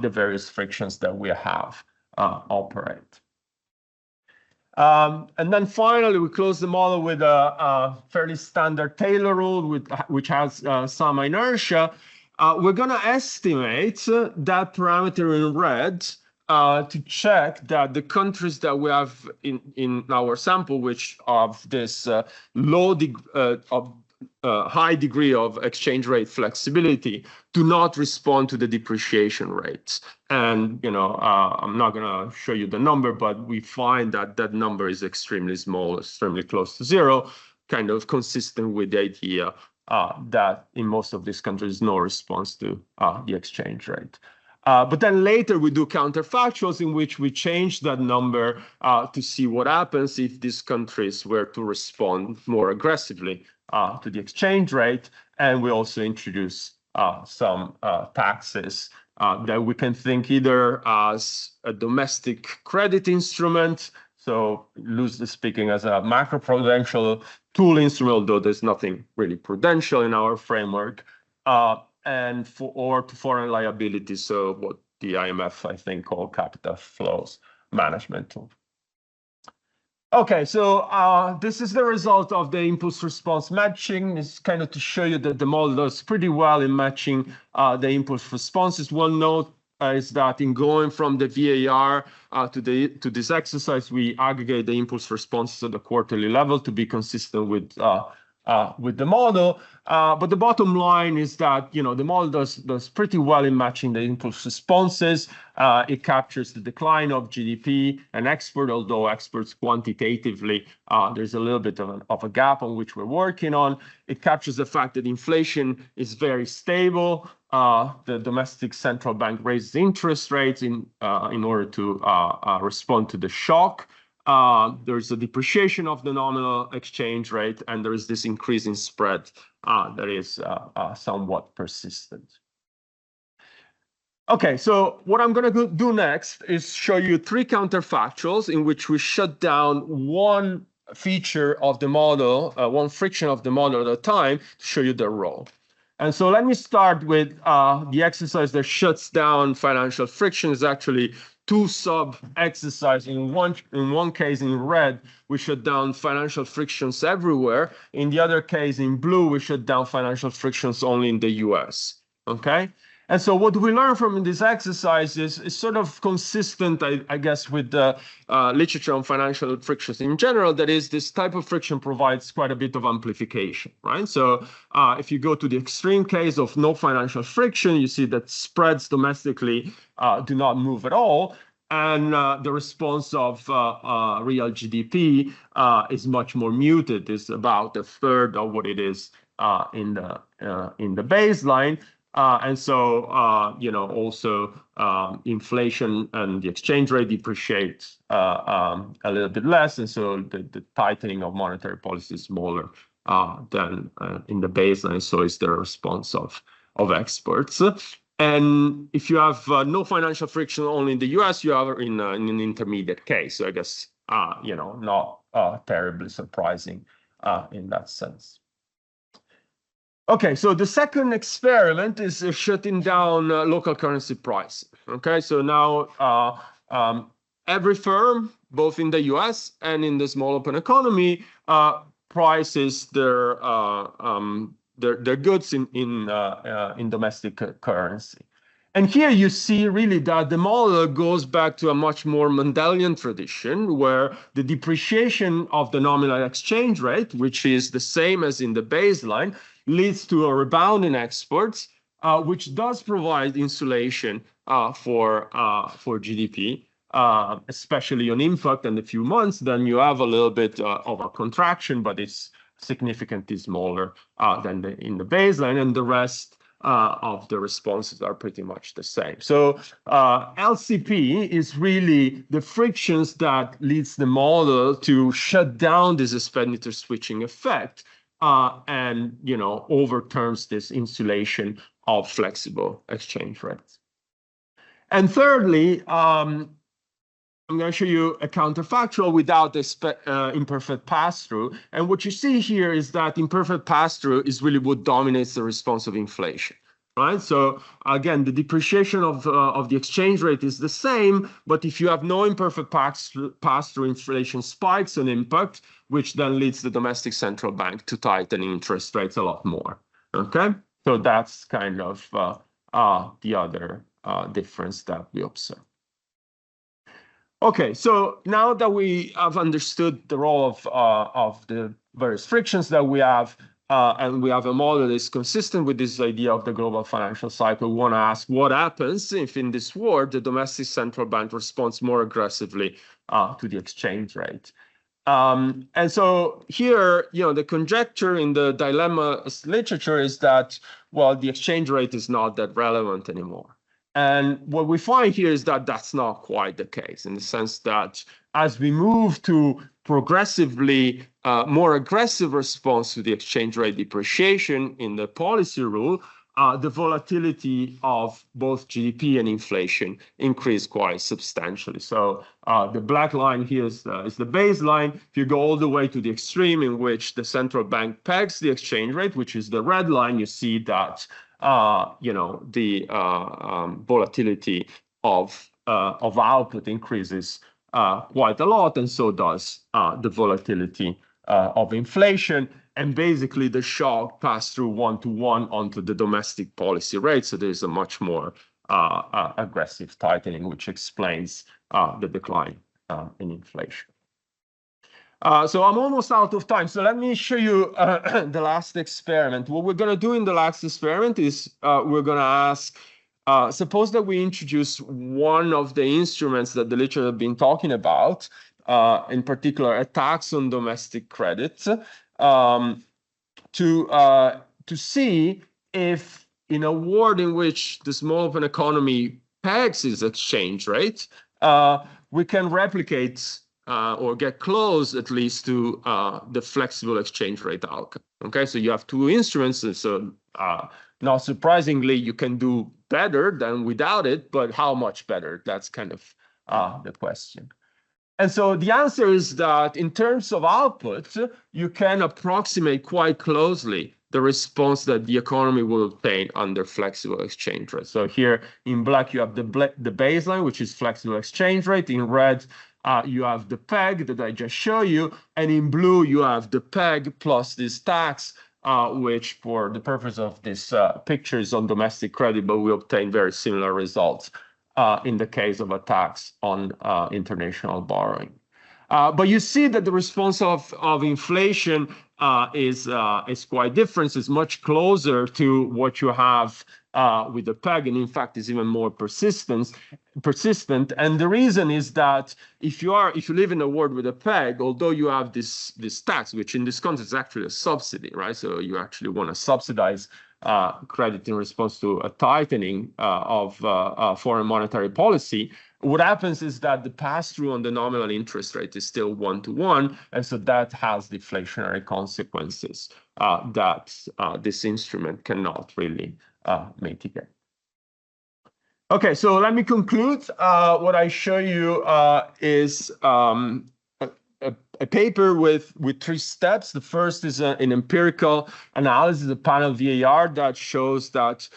the various frictions that we have operate. And then finally, we close the model with a fairly standard Taylor rule, which has some inertia. We're going to estimate that parameter in red to check that the countries that we have in our sample, which have this high degree of exchange rate flexibility, do not respond to the depreciation rates. And, I'm not going to show you the number, but we find that that number is extremely small, extremely close to zero, kind of consistent with the idea that in most of these countries, no response to the exchange rate. But then later we do counterfactuals in which we change that number to see what happens if these countries were to respond more aggressively to the exchange rate. And we also introduce some taxes that we can think either as a domestic credit instrument, so loosely speaking as a macroprudential tool instrument, although there's nothing really prudential in our framework, or to foreign liabilities, so what the IMF, I think, call capital flows management tool. Okay, so this is the result of the impulse response matching. It's kind of to show you that the model does pretty well in matching the impulse responses. One note is that in going from the VAR to this exercise, we aggregate the impulse responses at the quarterly level to be consistent with the model. But the bottom line is that, the model does pretty well in matching the impulse responses. It captures the decline of GDP and export, although exports quantitatively, there's a little bit of a gap on which we're working on. It captures the fact that inflation is very stable. The domestic central bank raises interest rates in order to respond to the shock. There's a depreciation of the nominal exchange rate, and there is this increase in spread that is somewhat persistent. Okay, so what I'm going to do next is show you three counterfactuals in which we shut down one feature of the model, one friction of the model at a time, to show you their role. And so let me start with the exercise that shuts down financial friction. Is actually two sub-exercises. In one case, in red, we shut down financial frictions everywhere. In the other case, in blue, we shut down financial frictions only in the US. Okay? And so what we learn from this exercise is sort of consistent, I guess, with the literature on financial frictions in general. That is, this type of friction provides quite a bit of amplification, right? So if you go to the extreme case of no financial friction, you see that spreads domestically do not move at all. And the response of real GDP is much more muted. It's about a third of what it is in the baseline. And so, also inflation and the exchange rate depreciates a little bit less. And so the tightening of monetary policy is smaller than in the baseline. So is the response of experts. And if you have no financial friction only in the US, you are in an intermediate case. So I guess, not terribly surprising in that sense. Okay, so the second experiment is shutting down local currency price. Okay, so now every firm, both in the US and in the small open economy, prices their goods in domestic currency. And here you see really that the model goes back to a much more Mendelian tradition, where the depreciation of the nominal exchange rate, which is the same as in the baseline, leads to a rebound in exports, which does provide insulation for GDP, especially on impact in a few months. Then you have a little bit of a contraction, but it's significantly smaller than in the baseline, and the rest of the responses are pretty much the same. So LCP is really the frictions that leads the model to shut down this expenditure switching effect and, you know, overturns this insulation of flexible exchange rates. And thirdly, I'm going to show you a counterfactual without this imperfect pass-through. And what you see here is that imperfect pass-through is really what dominates the response of inflation, right? So again, the depreciation of the exchange rate is the same, but if you have no imperfect pass-through, inflation spikes on impact, which then leads the domestic central bank to tighten interest rates a lot more, okay? So that's kind of the other difference that we observe. Okay, so now that we have understood the role of the various frictions that we have, and we have a model that is consistent with this idea of the global financial cycle, we want to ask what happens if in this world the domestic central bank responds more aggressively to the exchange rate. And so here, you know, the conjecture in the dilemma literature is that, well, the exchange rate is not that relevant anymore. And what we find here is that that's not quite the case, in the sense that as we move to progressively more aggressive response to the exchange rate depreciation in the policy rule, the volatility of both GDP and inflation increased quite substantially. So the black line here is the baseline. If you go all the way to the extreme in which the central bank pegs the exchange rate, which is the red line, you see that you know, the volatility of output increases quite a lot, and so does the volatility of inflation. And basically, the shock passed through one-to-one onto the domestic policy rate. So there's a much more aggressive tightening, which explains the decline in inflation. So I'm almost out of time. So let me show you the last experiment. What we're going to do in the last experiment is we're going to ask, suppose that we introduce one of the instruments that the literature has been talking about, in particular, a tax on domestic credit, to see if in a world in which the small of an economy pegs its exchange rate, we can replicate or get close at least to the flexible exchange rate outcome. Okay, so you have two instruments, so not surprisingly, you can do better than without it, but how much better? That's kind of the question. And so the answer is that in terms of output, you can approximate quite closely the response that the economy will obtain under flexible exchange rate. So here in black, you have the baseline, which is flexible exchange rate. In red, you have the peg that I just showed you. And in blue, you have the peg plus this tax, which for the purpose of this picture is on domestic credit, but we obtain very similar results in the case of a tax on international borrowing. But you see that the response of inflation is quite different. It's much closer to what you have with the peg, and in fact is even more persistent. And the reason is that if you live in a world with a peg, although you have this tax, which in this context is actually a subsidy, right? So you actually want to subsidize credit in response to a tightening of foreign monetary policy. What happens is that the pass-through on the nominal interest rate is still one-to-one, and so that has deflationary consequences that this instrument cannot really mitigate. Okay, so let me conclude. What I show you is a paper with three steps. The first is an empirical analysis, a panel VAR that shows that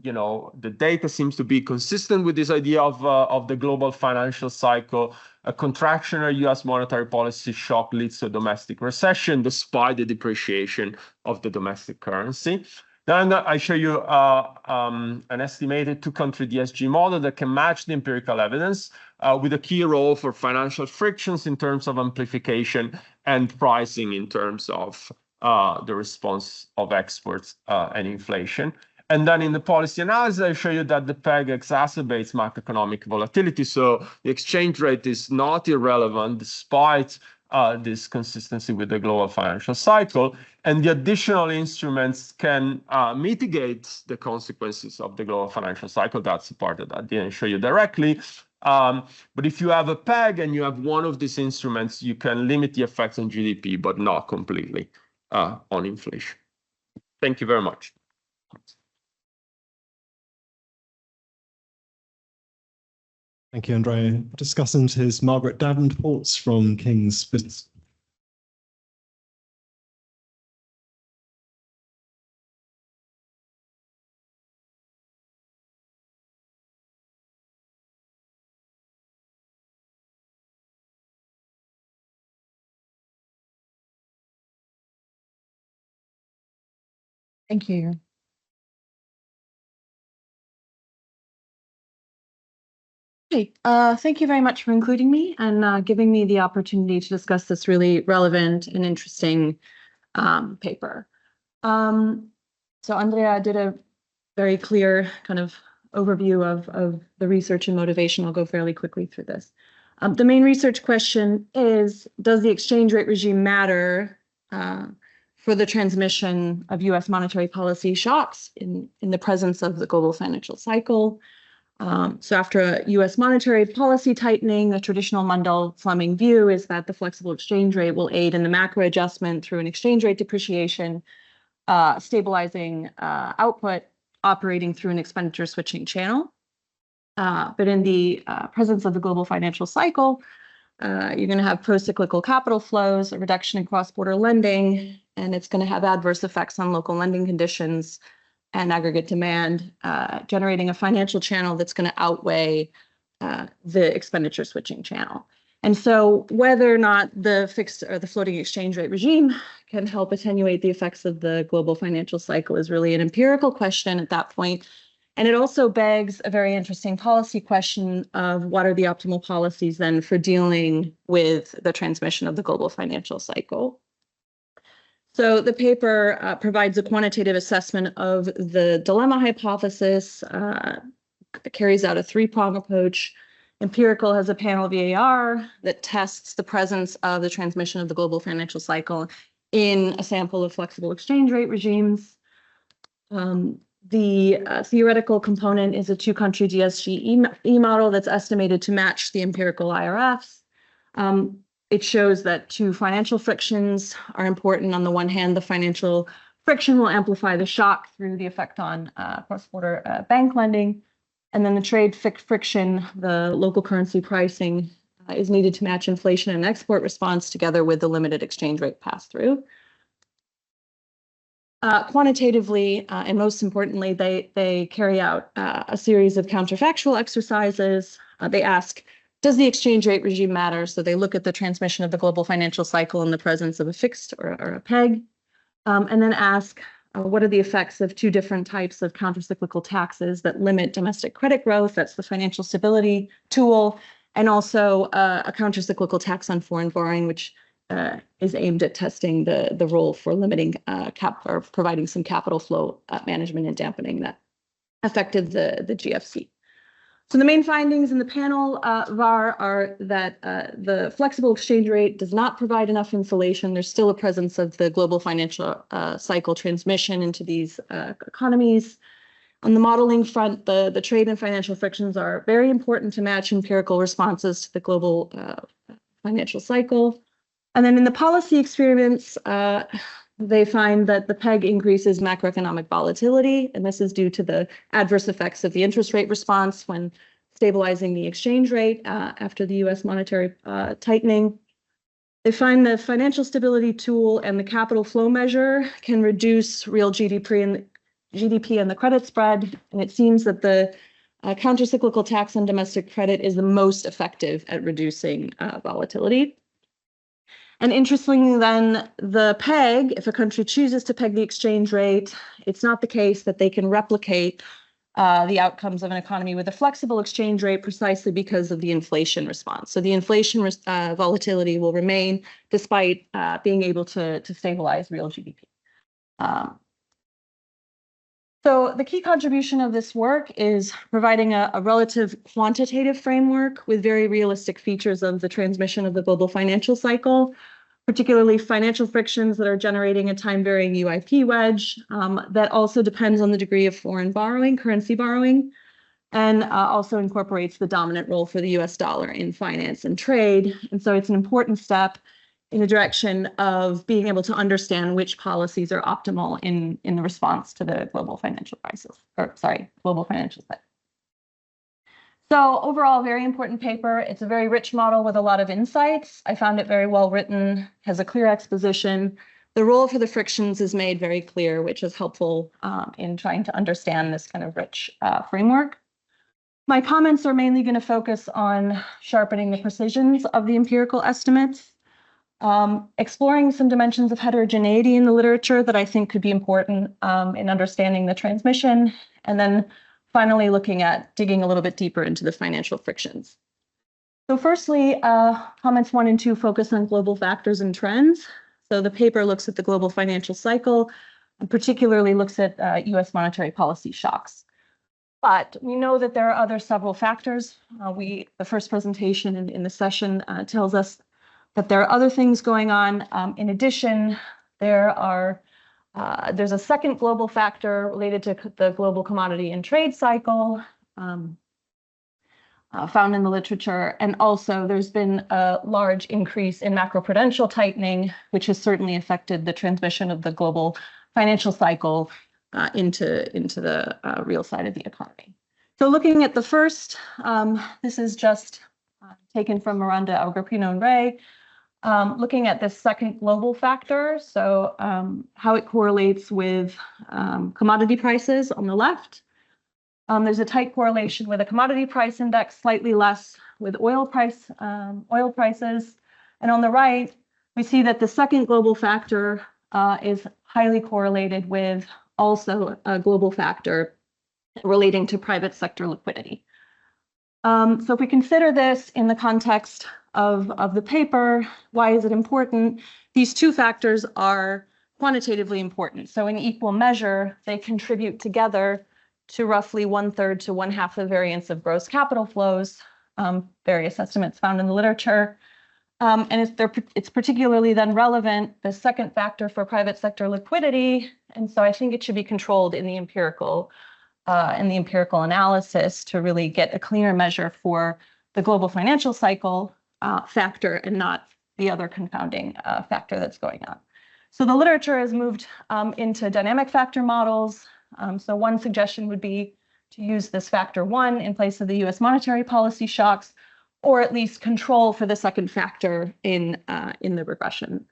you know, the data seems to be consistent with this idea of the global financial cycle. A contractionary U.S. monetary policy shock leads to a domestic recession despite the depreciation of the domestic currency. Then I show you an estimated two-country DSG model that can match the empirical evidence with a key role for financial frictions in terms of amplification and pricing in terms of the response of exports and inflation. And then in the policy analysis, I show you that the PEG exacerbates macroeconomic volatility. So the exchange rate is not irrelevant despite this consistency with the global financial cycle. And the additional instruments can mitigate the consequences of the global financial cycle. That's the part that I didn't show you directly. But if you have a PEG and you have one of these instruments, you can limit the effects on GDP, but not completely on inflation. Thank you very much. Thank you, Andrea. Discussant is Margaret Davenport from King's Business. Thank you. Hey, thank you very much for including me and giving me the opportunity to discuss this really relevant and interesting paper. So Andrea did a very clear kind of overview of the research and motivation. I'll go fairly quickly through this. The main research question is, does the exchange rate regime matter for the transmission of US monetary policy shocks in the presence of the global financial cycle? So after a US monetary policy tightening, the traditional Mundell-Fleming view is that the flexible exchange rate will aid in the macro adjustment through an exchange rate depreciation, stabilizing output, operating through an expenditure switching channel. But in the presence of the global financial cycle, you're going to have pro-cyclical capital flows, a reduction in cross-border lending, and it's going to have adverse effects on local lending conditions and aggregate demand, generating a financial channel that's going to outweigh the expenditure switching channel. And so whether or not the fixed or the floating exchange rate regime can help attenuate the effects of the global financial cycle is really an empirical question at that point. And it also begs a very interesting policy question of what are the optimal policies then for dealing with the transmission of the global financial cycle. So the paper provides a quantitative assessment of the dilemma hypothesis, carries out a three-prong approach. Empirical has a panel VAR that tests the presence of the transmission of the global financial cycle in a sample of flexible exchange rate regimes. The theoretical component is a two-country DSG model that's estimated to match the empirical IRFs. It shows that two financial frictions are important. On the one hand, the financial friction will amplify the shock through the effect on cross-border bank lending. And then the trade friction, the local currency pricing, is needed to match inflation and export response together with the limited exchange rate pass-through. Quantitatively, and most importantly, they carry out a series of counterfactual exercises. They ask, does the exchange rate regime matter? So they look at the transmission of the global financial cycle in the presence of a fixed or a PEG, and then ask, what are the effects of two different types of countercyclical taxes that limit domestic credit growth? That's the financial stability tool, and also a countercyclical tax on foreign borrowing, which is aimed at testing the role for limiting or providing some capital flow management and dampening that affected the GFC. So the main findings in the panel VAR are that the flexible exchange rate does not provide enough insulation. There's still a presence of the global financial cycle transmission into these economies. On the modeling front, the trade and financial frictions are very important to match empirical responses to the global financial cycle. And then in the policy experiments, they find that the PEG increases macroeconomic volatility, and this is due to the adverse effects of the interest rate response when stabilizing the exchange rate after the US monetary tightening. They find the financial stability tool and the capital flow measure can reduce real GDP and the credit spread, and it seems that the countercyclical tax on domestic credit is the most effective at reducing volatility. And interestingly, then the peg, if a country chooses to peg the exchange rate, it's not the case that they can replicate the outcomes of an economy with a flexible exchange rate precisely because of the inflation response. So the inflation volatility will remain despite being able to stabilize real GDP. So the key contribution of this work is providing a relative quantitative framework with very realistic features of the transmission of the global financial cycle, particularly financial frictions that are generating a time-varying UIP wedge that also depends on the degree of foreign borrowing, currency borrowing, and also incorporates the dominant role for the US dollar in finance and trade. And so it's an important step in the direction of being able to understand which policies are optimal in the response to the global financial crisis, global financial cycle. So overall, very important paper. It's a very rich model with a lot of insights. I found it very well written, has a clear exposition. The role for the frictions is made very clear, which is helpful in trying to understand this kind of rich framework. My comments are mainly going to focus on sharpening the precisions of the empirical estimates, exploring some dimensions of heterogeneity in the literature that I think could be important in understanding the transmission, and then finally looking at digging a little bit deeper into the financial frictions. So firstly, comments 1 and 2 focus on global factors and trends. So the paper looks at the global financial cycle and particularly looks at US monetary policy shocks. But we know that there are other several factors. The first presentation in the session tells us that there are other things going on. In addition, there's a second global factor related to the global commodity and trade cycle found in the literature. And also there's been a large increase in macroprudential tightening, which has certainly affected the transmission of the global financial cycle into the real side of the economy. So looking at the first, this is just taken from Miranda, Agrippino, and Ray. Looking at this second global factor, so how it correlates with commodity prices on the left. There's a tight correlation with a commodity price index, slightly less with oil prices. And on the right, we see that the second global factor is highly correlated with also a global factor relating to private sector liquidity. So if we consider this in the context of the paper, why is it important? These two factors are quantitatively important. So in equal measure, they contribute together to roughly 1/3 to 1/2 the variance of gross capital flows, various estimates found in the literature. And it's particularly then relevant, the second factor for private sector liquidity. And so I think it should be controlled in the empirical analysis to really get a cleaner measure for the global financial cycle factor and not the other confounding factor that's going on. So the literature has moved into dynamic factor models. So one suggestion would be to use this factor 1 in place of the US monetary policy shocks, or at least control for the second factor in the regression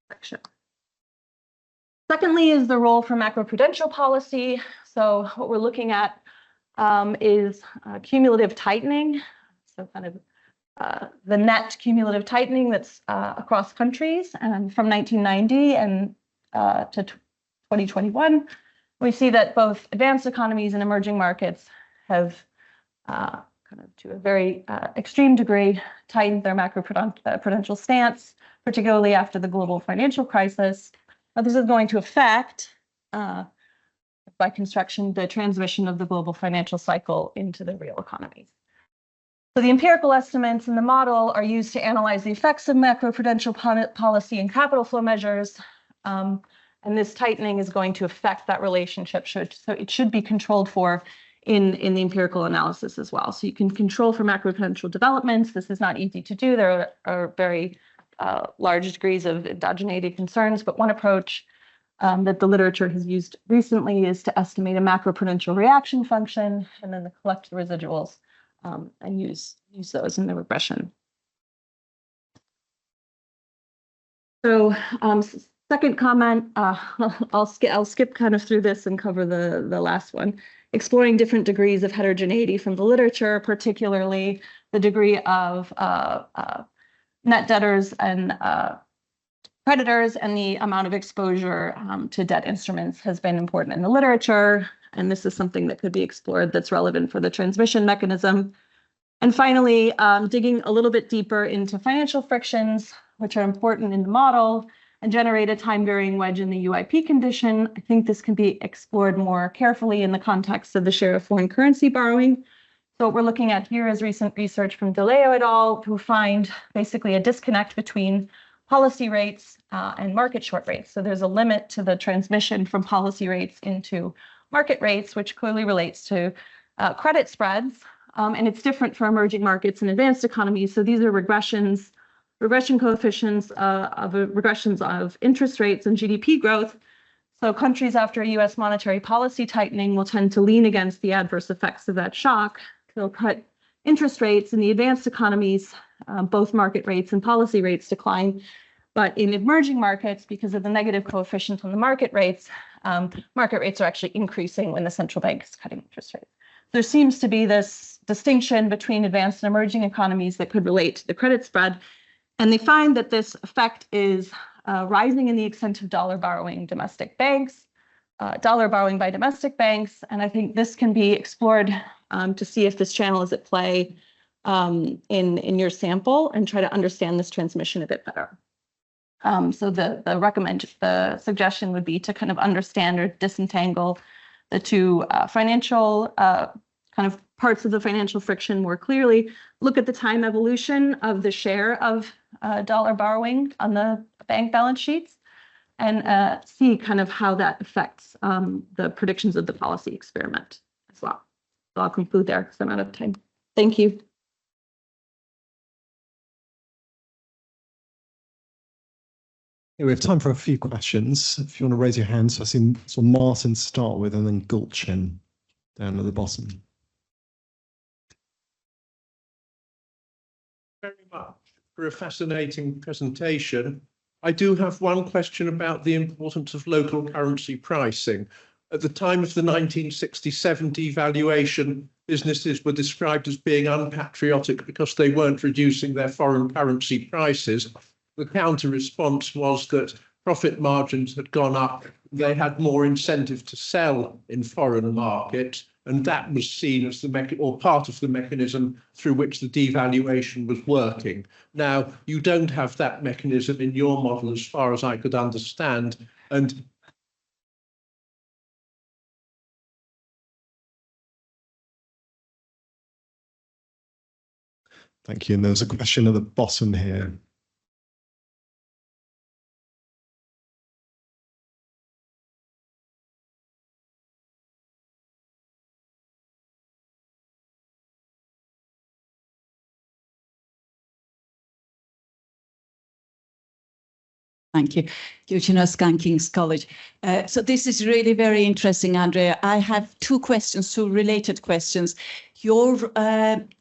section. Secondly is the role for macroprudential policy. So what we're looking at is cumulative tightening. So kind of the net cumulative tightening that's across countries, and from 1990 and to 2021, we see that both advanced economies and emerging markets have kind of to a very extreme degree tightened their macroprudential stance, particularly after the global financial crisis. This is going to affect, by construction, the transmission of the global financial cycle into the real economies. So the empirical estimates in the model are used to analyze the effects of macroprudential policy and capital flow measures. And this tightening is going to affect that relationship. So it should be controlled for in the empirical analysis as well. So you can control for macroprudential developments. This is not easy to do. There are very large degrees of endogeneity concerns, but one approach that the literature has used recently is to estimate a macroprudential reaction function and then collect the residuals and use those in the regression. So second comment, I'll skip kind of through this and cover the last one. Exploring different degrees of heterogeneity from the literature, particularly the degree of net debtors and creditors, and the amount of exposure to debt instruments has been important in the literature. And this is something that could be explored that's relevant for the transmission mechanism. And finally, digging a little bit deeper into financial frictions, which are important in the model and generate a time-varying wedge in the UIP condition. I think this can be explored more carefully in the context of the share of foreign currency borrowing. So what we're looking at here is recent research from DeLeo et al., who find basically a disconnect between policy rates and market short rates. So there's a limit to the transmission from policy rates into market rates, which clearly relates to credit spreads. And it's different for emerging markets and advanced economies. So these are regression coefficients of regressions of interest rates and GDP growth. So countries after a US monetary policy tightening will tend to lean against the adverse effects of that shock. They'll cut interest rates. In the advanced economies, both market rates and policy rates decline. But in emerging markets, because of the negative coefficient on the market rates are actually increasing when the central bank is cutting interest rates. There seems to be this distinction between advanced and emerging economies that could relate to the credit spread. And they find that this effect is rising in the extent of dollar borrowing domestic banks, dollar borrowing by domestic banks. And I think this can be explored to see if this channel is at play in your sample and try to understand this transmission a bit better. So the suggestion would be to kind of understand or disentangle the two financial kind of parts of the financial friction more clearly, look at the time evolution of the share of dollar borrowing on the bank balance sheets, and see kind of how that affects the predictions of the policy experiment as well. So I'll conclude there because I'm out of time. Thank you. Okay, we have time for a few questions. If you want to raise your hands, I see Martin start with, and then Gulchin down at the bottom. Very much for a fascinating presentation. I do have one question about the importance of local currency pricing. At the time of the 1967 devaluation, businesses were described as being unpatriotic because they weren't reducing their foreign currency prices. The counter response was that profit margins had gone up. They had more incentive to sell in foreign markets, and that was seen as part of the mechanism through which the devaluation was working. Now, you don't have that mechanism in your model, as far as I could understand, and Thank you. And there's a question at the bottom here. Thank you. Eugenia Scan, King's College. So this is really very interesting, Andrea. I have two related questions. Your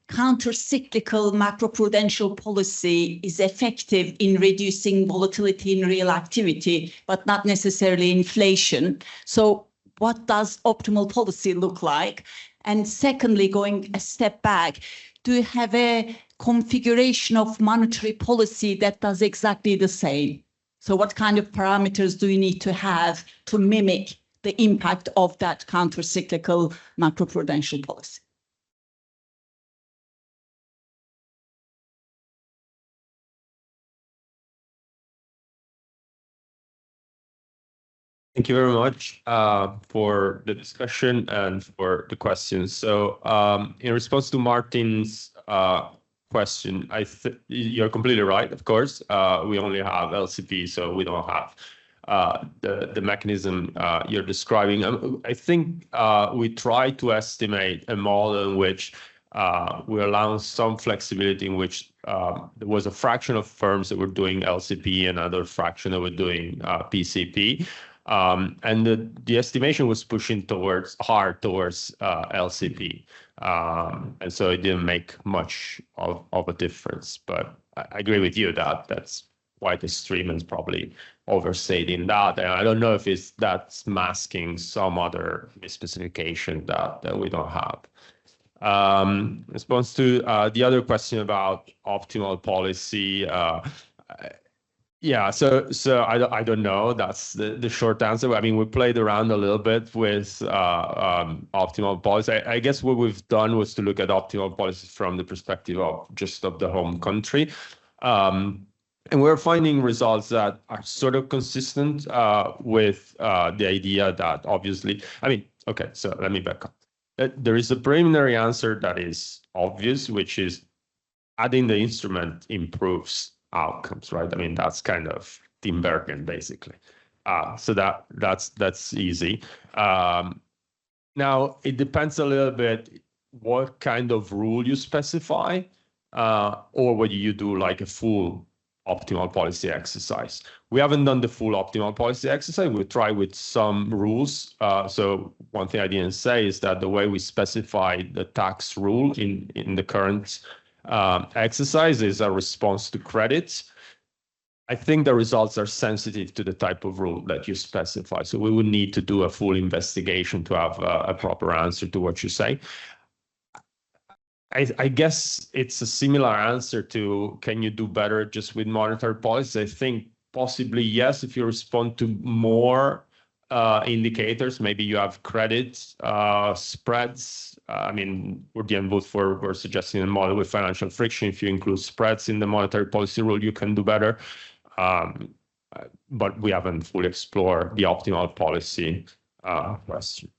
counter-cyclical macroprudential policy is effective in reducing volatility in real activity, but not necessarily inflation. So what does optimal policy look like? And secondly, going a step back, do you have a configuration of monetary policy that does exactly the same? So what kind of parameters do you need to have to mimic the impact of that counter-cyclical macroprudential policy? Thank you very much for the discussion and for the questions. So in response to Martin's question, you're completely right, of course. We only have LCP, so we don't have the mechanism you're describing. I think we try to estimate a model in which we allow some flexibility, in which there was a fraction of firms that were doing LCP and another fraction that were doing PCP. And the estimation was pushing hard towards LCP. And so it didn't make much of a difference. But I agree with you that that's quite extreme and probably overstating that. And I don't know if that's masking some other specification that we don't have. Response to the other question about optimal policy. Yeah, so I don't know. That's the short answer. I mean, we played around a little bit with optimal policy. I guess what we've done was to look at optimal policy from the perspective of just of the home country. And we're finding results that are sort of consistent with the idea that obviously, I mean, okay, so let me back up. There is a preliminary answer that is obvious, which is adding the instrument improves outcomes, right? I mean, that's kind of Tim Bergen, basically. So that's easy. Now, it depends a little bit what kind of rule you specify, or whether you do like a full optimal policy exercise. We haven't done the full optimal policy exercise. We try with some rules. So one thing I didn't say is that the way we specify the tax rule in the current exercise is a response to credits. I think the results are sensitive to the type of rule that you specify. So we would need to do a full investigation to have a proper answer to what you say. I guess it's a similar answer to, can you do better just with monetary policy? I think possibly yes, if you respond to more indicators, maybe you have credit spreads. I mean, we're suggesting a model with financial friction. If you include spreads in the monetary policy rule, you can do better. But we haven't fully explored the optimal policy question.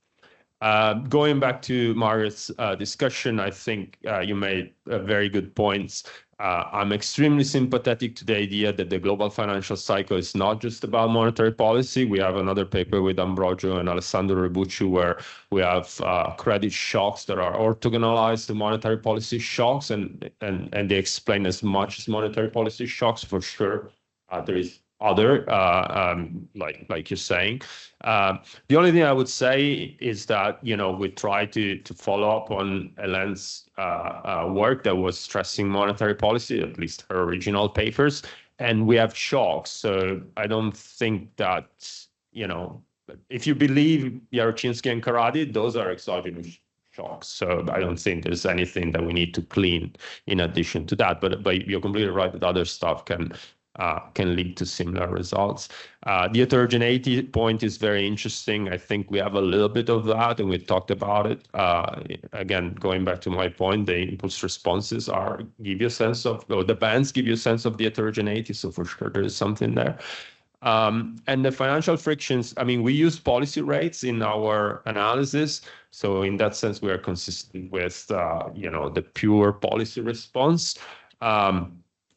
Going back to Margaret's discussion, I think you made very good points. I'm extremely sympathetic to the idea that the global financial cycle is not just about monetary policy. We have another paper with Ambrogio and Alessandro Rebucci where we have credit shocks that are orthogonalized to monetary policy shocks, and they explain as much as monetary policy shocks for sure. There is other, like you're saying. The only thing I would say is that, you know, we try to follow up on Helene's work that was stressing monetary policy, at least her original papers, and we have shocks. So I don't think that, you know, if you believe Yarochinsky and Karady, those are exogenous shocks. So I don't think there's anything that we need to clean in addition to that. But you're completely right that other stuff can lead to similar results. The heterogeneity point is very interesting. I think we have a little bit of that, and we talked about it. Again, going back to my point, the impulse responses give you a sense of, or the bands give you a sense of the heterogeneity. So for sure, there is something there. And the financial frictions, I mean, we use policy rates in our analysis. So in that sense, we are consistent with, you know, the pure policy response.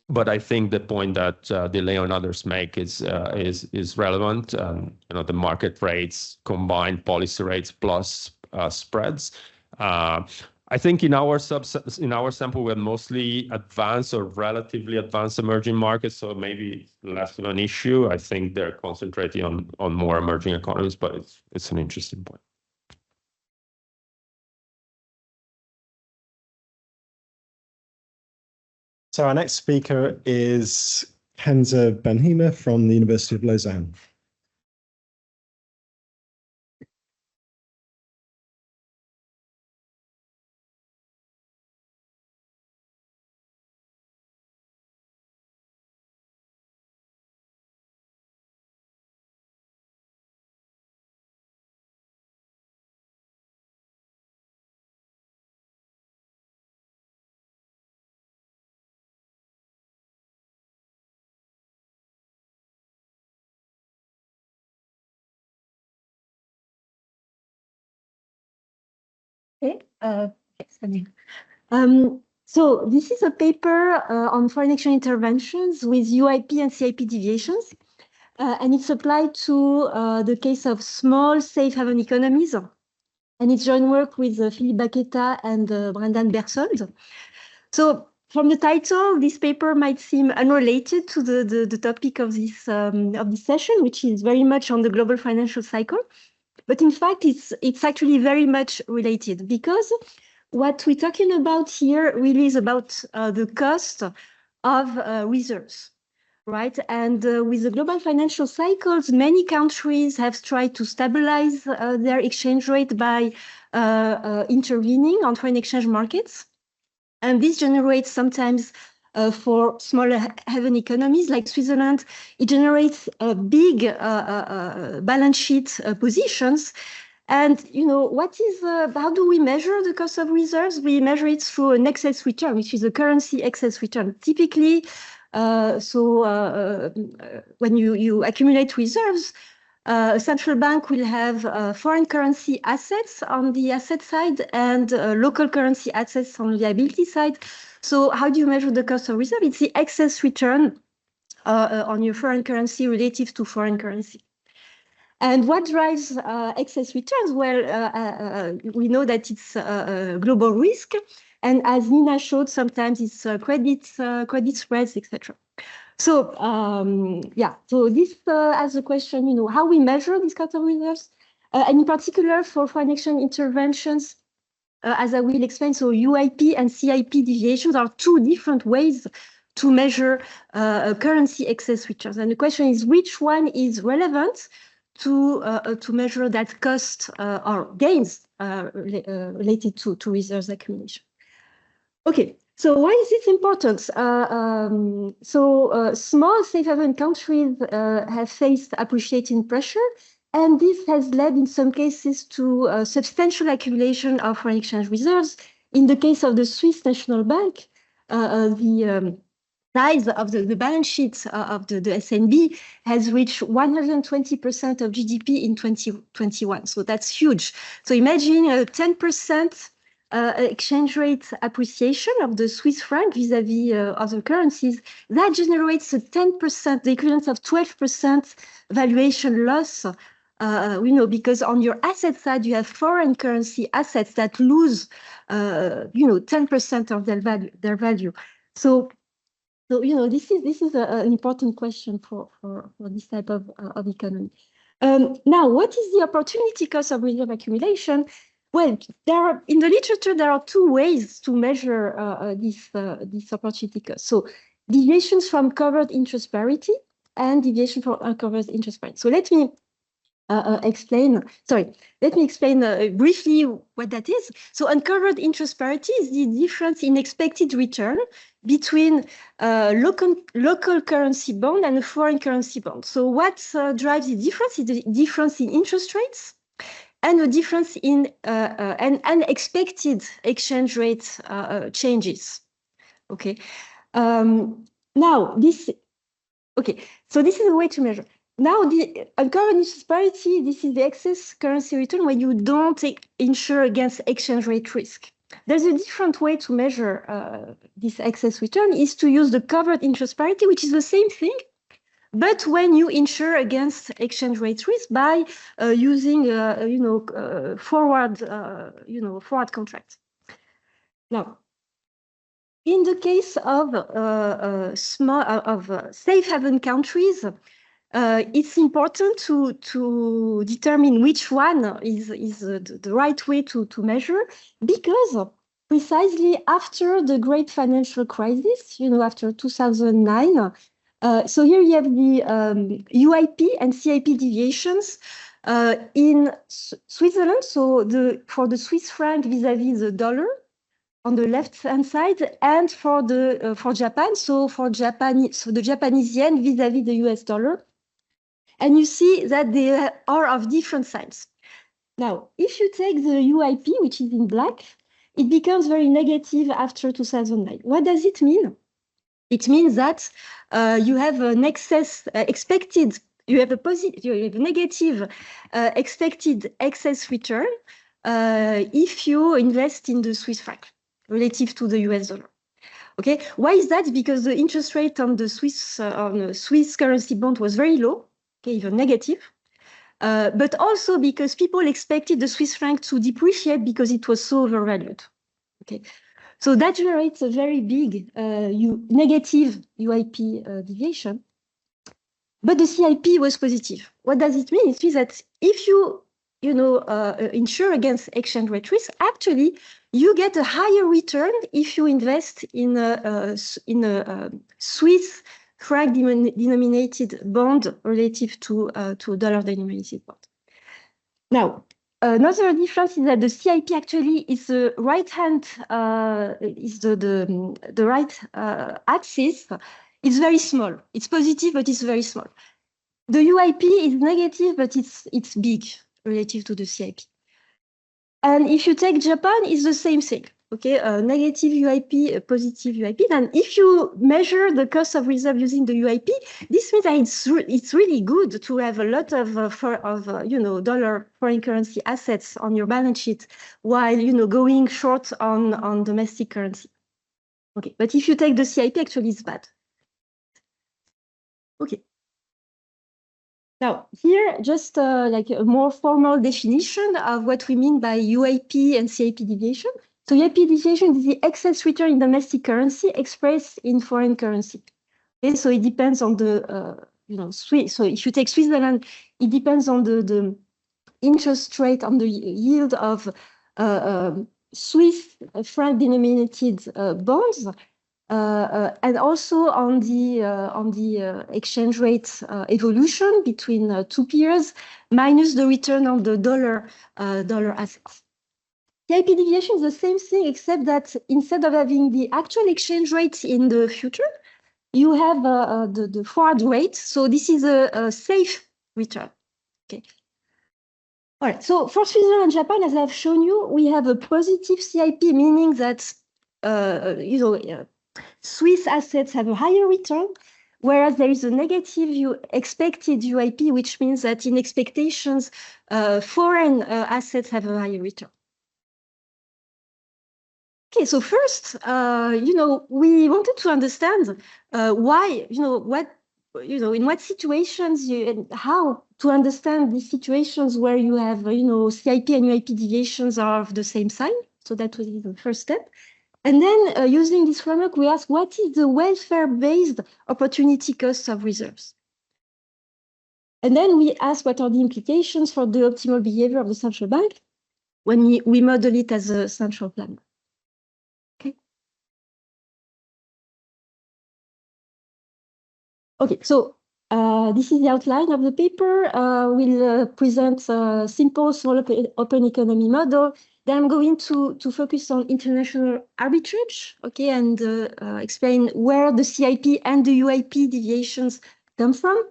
But I think the point that DeLeo and others make is relevant. You know, the market rates, combined policy rates plus spreads. I think in our sample, we're mostly advanced or relatively advanced emerging markets, so maybe less of an issue. I think they're concentrating on more emerging economies, but it's an interesting point. So our next speaker is Kenza Benhima from the University of Lausanne. Okay, so this is a paper on foreign exchange interventions with UIP and CIP deviations, and it's applied to the case of small safe haven economies, and it's joint work with Philippe Baqueta and Brendan Bersold. So from the title, this paper might seem unrelated to the topic of this session, which is very much on the global financial cycle. But in fact, it's actually very much related, because what we're talking about here really is about the cost of reserves. right? And with the global financial cycles, many countries have tried to stabilize their exchange rate by intervening on foreign exchange markets. And this generates sometimes for smaller haven economies like Switzerland, it generates big balance sheet positions. And how do we measure the cost of reserves? We measure it through an excess return, which is a currency excess return. Typically, when you accumulate reserves, a central bank will have foreign currency assets on the asset side and local currency assets on the liability side. So how do you measure the cost of reserve? It's the excess return on your foreign currency relative to foreign currency. And what drives excess returns? Well, we know that it's global risk. And as Nina showed, sometimes it's credit spreads, etc. So so this as a question, how we measure these cost of reserves, and in particular for foreign exchange interventions, as I will explain. So UIP and CIP deviations are two different ways to measure currency excess returns. And the question is, which one is relevant to measure that cost or gains related to reserves accumulation? Okay. So why is this important? Small safe haven countries have faced appreciating pressure, and this has led in some cases to substantial accumulation of foreign exchange reserves. In the case of the Swiss National Bank, the size of the balance sheet of the SNB has reached 120% of GDP in 2021. So that's huge. So imagine a 10% exchange rate appreciation of the Swiss franc vis-à-vis other currencies. That generates a 10%, the equivalent of 12% valuation loss. Because on your asset side, you have foreign currency assets that lose, 10% of their value. So this is an important question for this type of economy. Now, what is the opportunity cost of reserve accumulation? Well, in the literature, there are two ways to measure this opportunity cost. So deviations from covered interest parity and deviation from uncovered interest parity. So let me explain briefly what that is. So uncovered interest parity is the difference in expected return between local currency bond and a foreign currency bond. So what drives the difference is the difference in interest rates and the difference in and unexpected exchange rate changes. Okay. So this is a way to measure. Now, the uncovered interest parity, this is the excess currency return when you don't insure against exchange rate risk. There's a different way to measure this excess return is to use the covered interest parity, which is the same thing, but when you insure against exchange rate risk by using, forward contracts. Now, in the case of safe haven countries, it's important to determine which one is the right way to measure, because precisely after the great financial crisis, after 2009, so here you have the UIP and CIP deviations in Switzerland. So for the Swiss franc vis-à-vis the dollar on the left-hand side, and for Japan, so the Japanese yen vis-à-vis the US dollar. And you see that they are of different signs. Now, if you take the UIP, which is in black, it becomes very negative after 2009. What does it mean? It means that you have an excess expected, you have a negative expected excess return if you invest in the Swiss franc relative to the US dollar. Okay, why is that? Because the interest rate on the Swiss currency bond was very low. Okay, even negative, but also because people expected the Swiss franc to depreciate because it was so overvalued. Okay, so that generates a very big negative UIP deviation, but the CIP was positive. What does it mean? It means that if you insure against exchange rate risk, actually you get a higher return if you invest in a Swiss franc denominated bond relative to dollar denominated bond. Now, another difference is that the CIP actually is the right hand, is the right axis. It's very small. It's positive, but it's very small. The UIP is negative, but it's big relative to the CIP. And if you take Japan, it's the same thing. Okay, negative UIP, a positive UIP. And if you measure the cost of reserve using the UIP, this means that it's really good to have a lot of dollar foreign currency assets on your balance sheet while going short on domestic currency. Okay, but if you take the CIP, actually it's bad. Okay. Now, here, just like a more formal definition of what we mean by UIP and CIP deviation. So UIP deviation is the excess return in domestic currency expressed in foreign currency. Okay, so it depends on the, so if you take Switzerland, it depends on the interest rate, on the yield of Swiss franc denominated bonds. And also on the exchange rate evolution between 2 periods minus the return on the dollar assets. The IP deviation is the same thing, except that instead of having the actual exchange rate in the future, you have the forward rate. So this is a safe return. Okay. All right. So for Switzerland and Japan, as I've shown you, we have a positive CIP, meaning that Swiss assets have a higher return, whereas there is a negative expected UIP, which means that in expectations, foreign assets have a higher return. Okay, so first, we wanted to understand why, in what situations and how to understand these situations where you have, CIP and UIP deviations are of the same sign. So that was the first step. And then using this framework, we ask, what is the welfare-based opportunity cost of reserves? And then we ask, what are the implications for the optimal behavior of the central bank when we model it as a central planner? Okay. Okay, so this is the outline of the paper. We'll present a simple small open economy model. Then I'm going to focus on international arbitrage, okay, and explain where the CIP and the UIP deviations come from.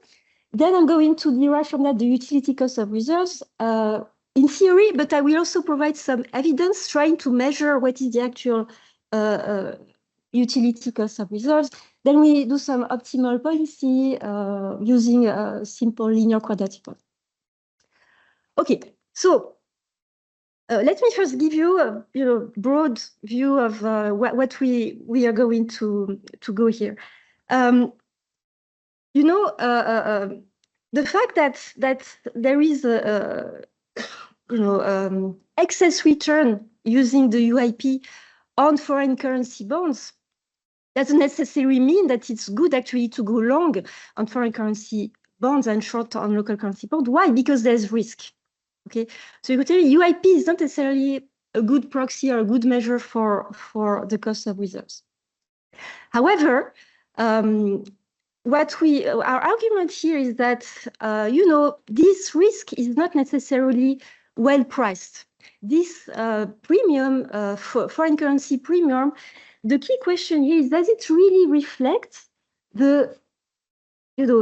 Then I'm going to derive from that the utility cost of reserves in theory, but I will also provide some evidence trying to measure what is the actual utility cost of reserves. Then we do some optimal policy using a simple linear quadratic model. Okay, so let me first give you a broad view of what we are going to go here. The fact that there is excess return using the UIP on foreign currency bonds doesn't necessarily mean that it's good actually to go long on foreign currency bonds and short on local currency bonds. Why? Because there's risk. Okay, so you could tell you UIP is not necessarily a good proxy or a good measure for the cost of reserves. However, our argument here is that this risk is not necessarily well priced. This premium, foreign currency premium, the key question here is, does it really reflect the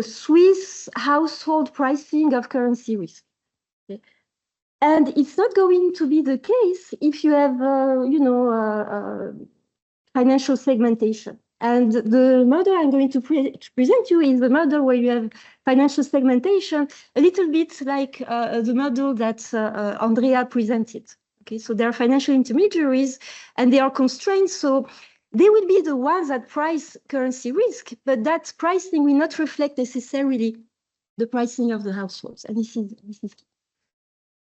Swiss household pricing of currency risk? Okay. And it's not going to be the case if you have, financial segmentation. And the model I'm going to present you is the model where you have financial segmentation, a little bit like the model that Andrea presented. Okay, so there are financial intermediaries and they are constrained. So they will be the ones that price currency risk, but that pricing will not reflect necessarily the pricing of the households. And this is key.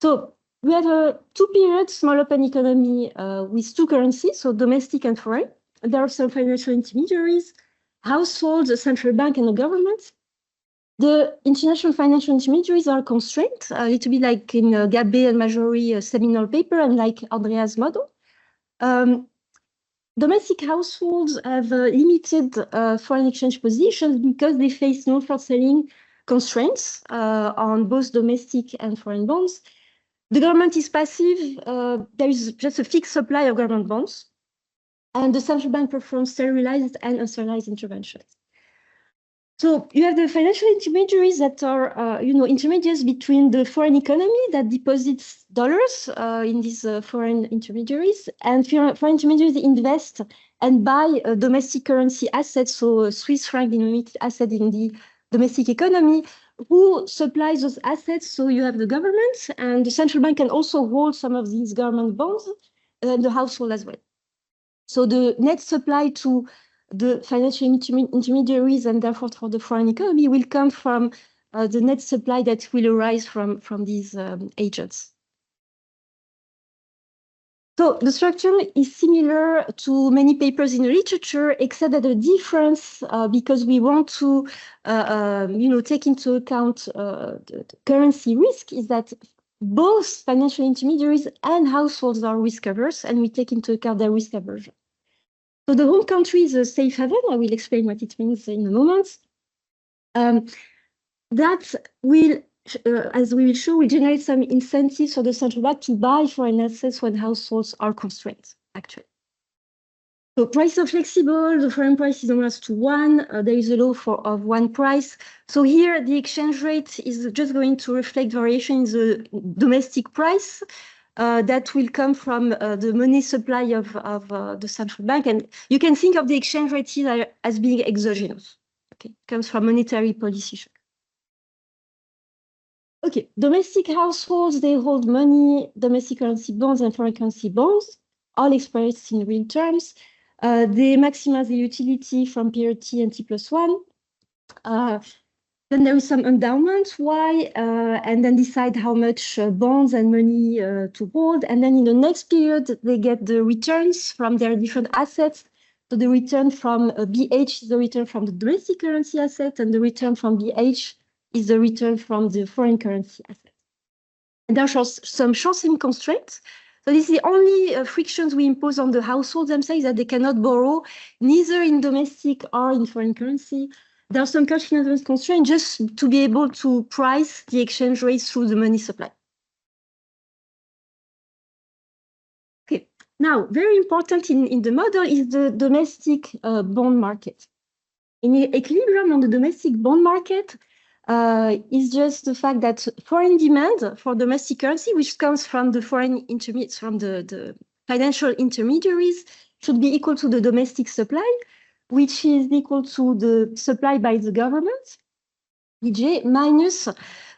So we have a 2-period small open economy with 2 currencies, so domestic and foreign. There are some financial intermediaries, households, a central bank, and the government. The international financial intermediaries are constrained, a little bit like in Gabé and Majori seminal paper and like Andrea's model. domestic households have limited foreign exchange positions because they face no short selling constraints on both domestic and foreign bonds. The government is passive. There is just a fixed supply of government bonds, and the central bank performs serialized and unserialized interventions. So you have the financial intermediaries that are, intermediaries between the foreign economy that deposits dollars in these foreign intermediaries, and foreign intermediaries invest and buy domestic currency assets, so Swiss franc denominated assets in the domestic economy. Who supplies those assets? So you have the government, and the central bank can also hold some of these government bonds, and the household as well. So the net supply to the financial intermediaries and therefore for the foreign economy will come from the net supply that will arise from these agents. So the structure is similar to many papers in the literature, except that the difference, because we want to, take into account the currency risk, is that both financial intermediaries and households are risk averse, and we take into account their risk aversion. So the home country is a safe haven. I will explain what it means in a moment. That will, as we will show, will generate some incentives for the central bank to buy foreign assets when households are constrained, actually. So prices are flexible. The foreign price is almost to one. There is a law of one price. So here, the exchange rate is just going to reflect variation in the domestic price. That will come from the money supply of the central bank. And you can think of the exchange rate here as being exogenous. Okay, it comes from monetary policy shock. Okay, domestic households, they hold money, domestic currency bonds and foreign currency bonds, all expressed in real terms. They maximize the utility from period T and T+1. Then there is some endowment, why, and then decide how much bonds and money to hold. And then in the next period, they get the returns from their different assets. So the return from BH is the return from the domestic currency asset, and the return from BH is the return from the foreign currency asset. And there are some short-term constraints. So this is the only frictions we impose on the households themselves, that they cannot borrow neither in domestic or in foreign currency. There are some cash finance constraints just to be able to price the exchange rates through the money supply. Okay, now very important in the model is the domestic bond market. In equilibrium on the domestic bond market is just the fact that foreign demand for domestic currency, which comes from the foreign intermediates, from the financial intermediaries, should be equal to the domestic supply, which is equal to the supply by the government, BJ, minus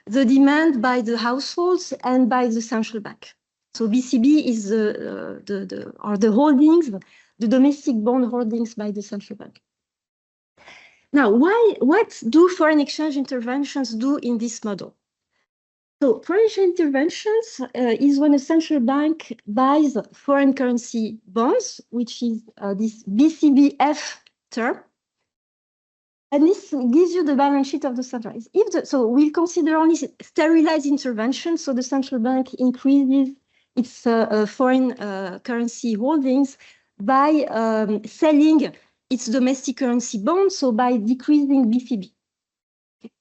the demand by the households and by the central bank. So BCB is the holdings, the domestic bond holdings by the central bank. Now, what do foreign exchange interventions do in this model? So foreign exchange interventions is when a central bank buys foreign currency bonds, which is this BCBF term. And this gives you the balance sheet of the central bank. So we'll consider only sterilized intervention. So the central bank increases its foreign currency holdings by selling its domestic currency bonds, so by decreasing BCB. Okay.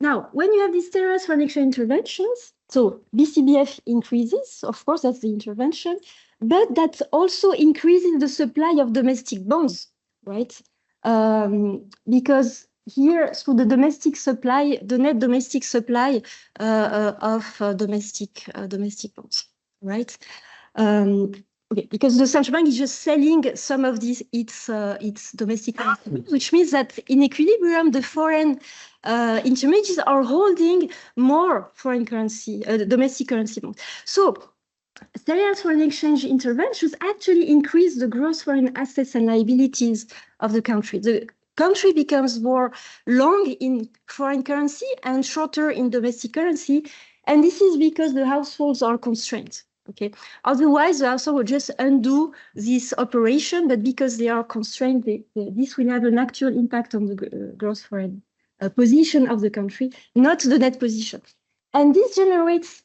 Now, when you have these sterilized foreign exchange interventions, so BCBF increases, of course, that's the intervention, but that also increases the supply of domestic bonds, right? Because here, through the domestic supply, the net domestic supply of domestic bonds, right? Okay, because the central bank is just selling some of these its domestic currency, which means that in equilibrium, the foreign intermediaries are holding more foreign currency, domestic currency bonds. So sterilized foreign exchange interventions actually increase the gross foreign assets and liabilities of the country. The country becomes more long in foreign currency and shorter in domestic currency. And this is because the households are constrained. Okay. Otherwise, the household will just undo this operation, but because they are constrained, this will have an actual impact on the gross foreign position of the country, not the net position. And this generates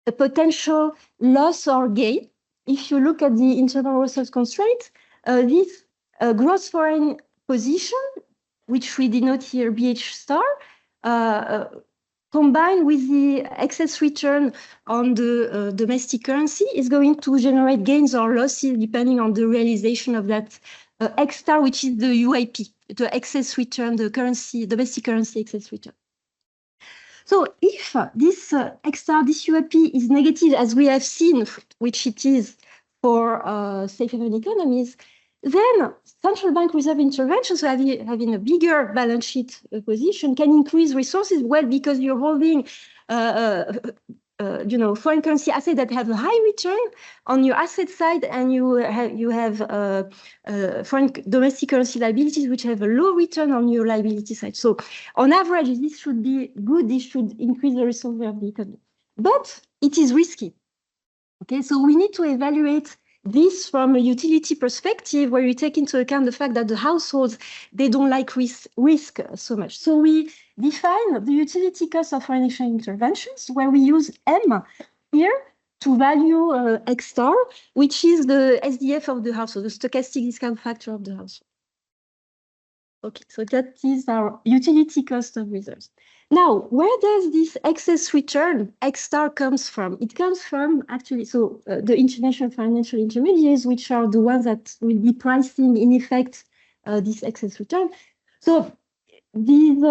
a potential loss or gain if you look at the internal resource constraint, this gross foreign position, which we denote here BH star, combined with the excess return on the domestic currency is going to generate gains or losses depending on the realization of that X star, which is the UIP, the excess return, the currency, domestic currency excess return. So if this X star, this UIP is negative, as we have seen, which it is for safe haven economies, then central bank reserve interventions, so having a bigger balance sheet position, can increase resources. Well, because you're holding, foreign currency assets that have a high return on your asset side, and you have foreign domestic currency liabilities which have a low return on your liability side. So, on average, this should be good. This should increase the resolve of the economy, but it is risky. Okay, so we need to evaluate this from a utility perspective, where you take into account the fact that the households, they don't like risk so much. So we define the utility cost of foreign exchange interventions, where we use M here to value X star, which is the SDF of the household, the stochastic discount factor of the household. Okay, so that is our utility cost of reserves. Now, where does this excess return X star comes from? It comes from actually, the international financial intermediaries, which are the ones that will be pricing in effect this excess return. So these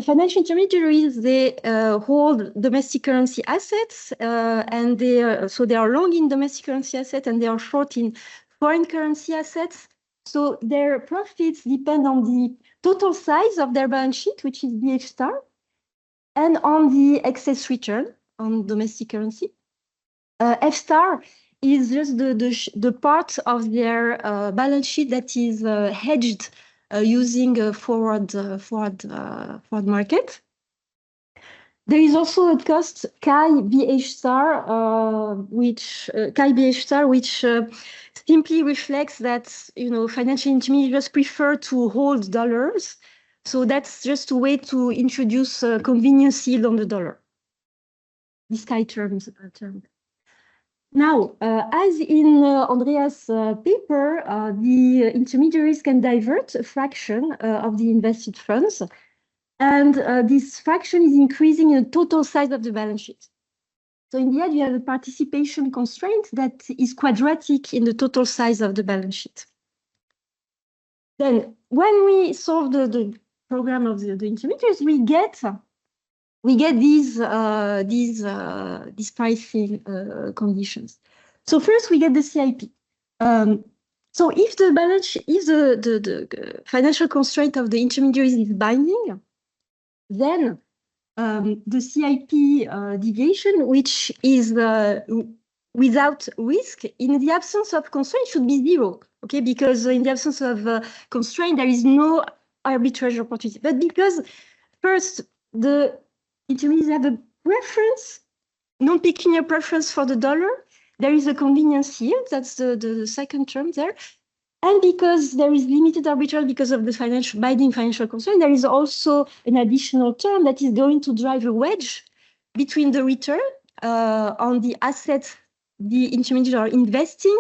financial intermediaries, they hold domestic currency assets, and they are long in domestic currency assets and they are short in foreign currency assets. So their profits depend on the total size of their balance sheet, which is BH star, and on the excess return on domestic currency. F star is just the part of their balance sheet that is hedged using a forward market. There is also a cost Chi BH star, which simply reflects that financial intermediaries prefer to hold dollars. So that's just a way to introduce a convenience yield on the dollar. This Chi term is a term. Now, as in Andrea's paper, the intermediaries can divert a fraction of the invested funds, and this fraction is increasing the total size of the balance sheet. So in the end, you have a participation constraint that is quadratic in the total size of the balance sheet. Then, when we solve the program of the intermediaries, we get these pricing conditions. So first, we get the CIP. So if the balance, if the financial constraint of the intermediaries is binding, then the CIP deviation, which is without risk, in the absence of constraint, should be zero. Okay, because in the absence of constraint, there is no arbitrage opportunity. But because first, the intermediaries have a preference, non-pecuniary preference for the dollar, there is a convenience yield, that's the second term there. And because there is limited arbitrage because of the binding financial constraint, there is also an additional term that is going to drive a wedge between the return on the assets the intermediaries are investing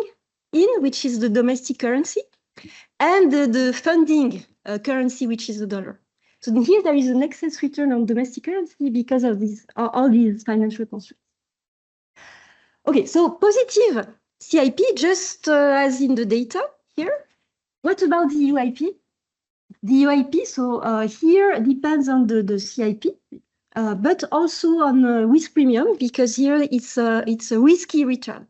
in, which is the domestic currency, and the funding currency, which is the dollar. So here there is an excess return on domestic currency because of all these financial constraints. Okay, so positive CIP, just as in the data here. What about the UIP? The UIP, so here depends on the CIP, but also on risk premium, because here it's a risky return.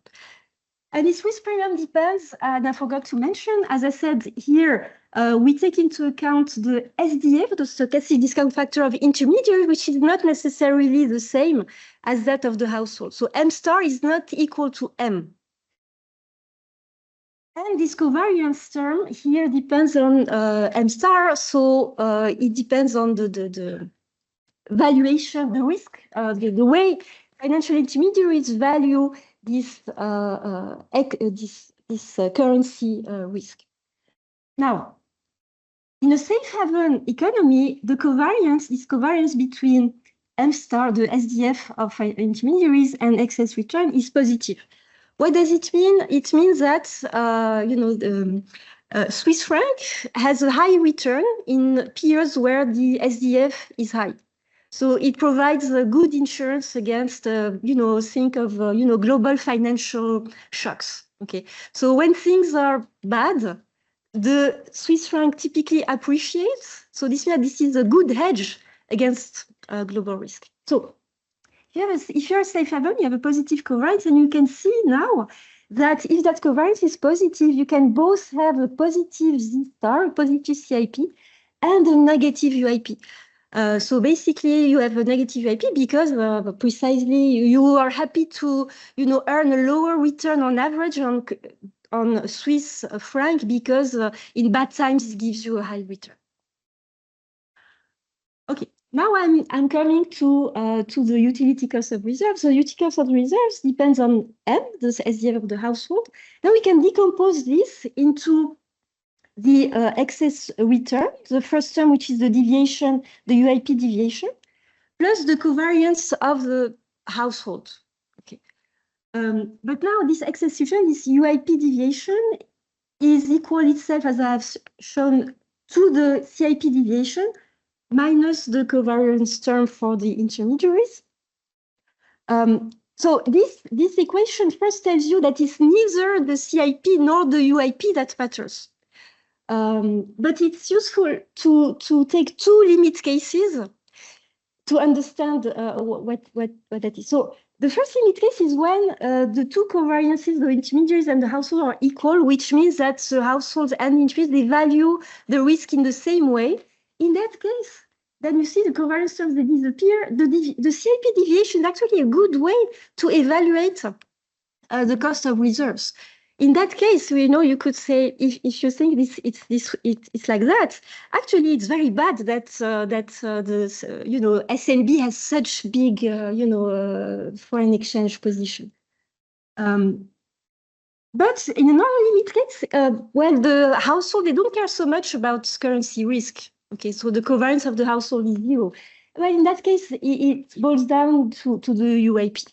And this risk premium depends, and I forgot to mention, as I said here, we take into account the SDF, the stochastic discount factor of intermediary, which is not necessarily the same as that of the household. So M star is not equal to M. And this covariance term here depends on M star, so it depends on the valuation, the risk, the way financial intermediaries value this currency risk. Now, in a safe haven economy, this covariance between M star, the SDF of intermediaries, and excess return is positive. What does it mean? It means that the Swiss franc has a high return in periods where the SDF is high. So it provides a good insurance against, think of, global financial shocks. Okay. So when things are bad, the Swiss franc typically appreciates. So this means this is a good hedge against global risk. So if you're a safe haven, you have a positive covariance, and you can see now that if that covariance is positive, you can both have a positive Z star, a positive CIP, and a negative UIP. So basically, you have a negative UIP because precisely you are happy to, earn a lower return on average on Swiss franc because in bad times it gives you a high return. Okay. Now I'm coming to the utility cost of reserves. So utility cost of reserves depends on M, the SDF of the household. Now we can decompose this into the excess return, the first term, which is the deviation, the UIP deviation, plus the covariance of the household. Okay. But now this excess return, this UIP deviation, is equal itself, as I have shown, to the CIP deviation minus the covariance term for the intermediaries. So this equation first tells you that it's neither the CIP nor the UIP that matters. But it's useful to take two limit cases to understand what that is. So the first limit case is when the two covariances, the intermediaries and the household, are equal, which means that the households and intermediaries, they value the risk in the same way. In that case, then you see the covariance terms, they disappear. The CIP deviation is actually a good way to evaluate the cost of reserves. In that case, you could say, if you think it's like that, actually it's very bad that SNB has such big foreign exchange position. But in another limit case, the household, they don't care so much about currency risk. Okay, so the covariance of the household is 0. Well, in that case, it boils down to the UIP.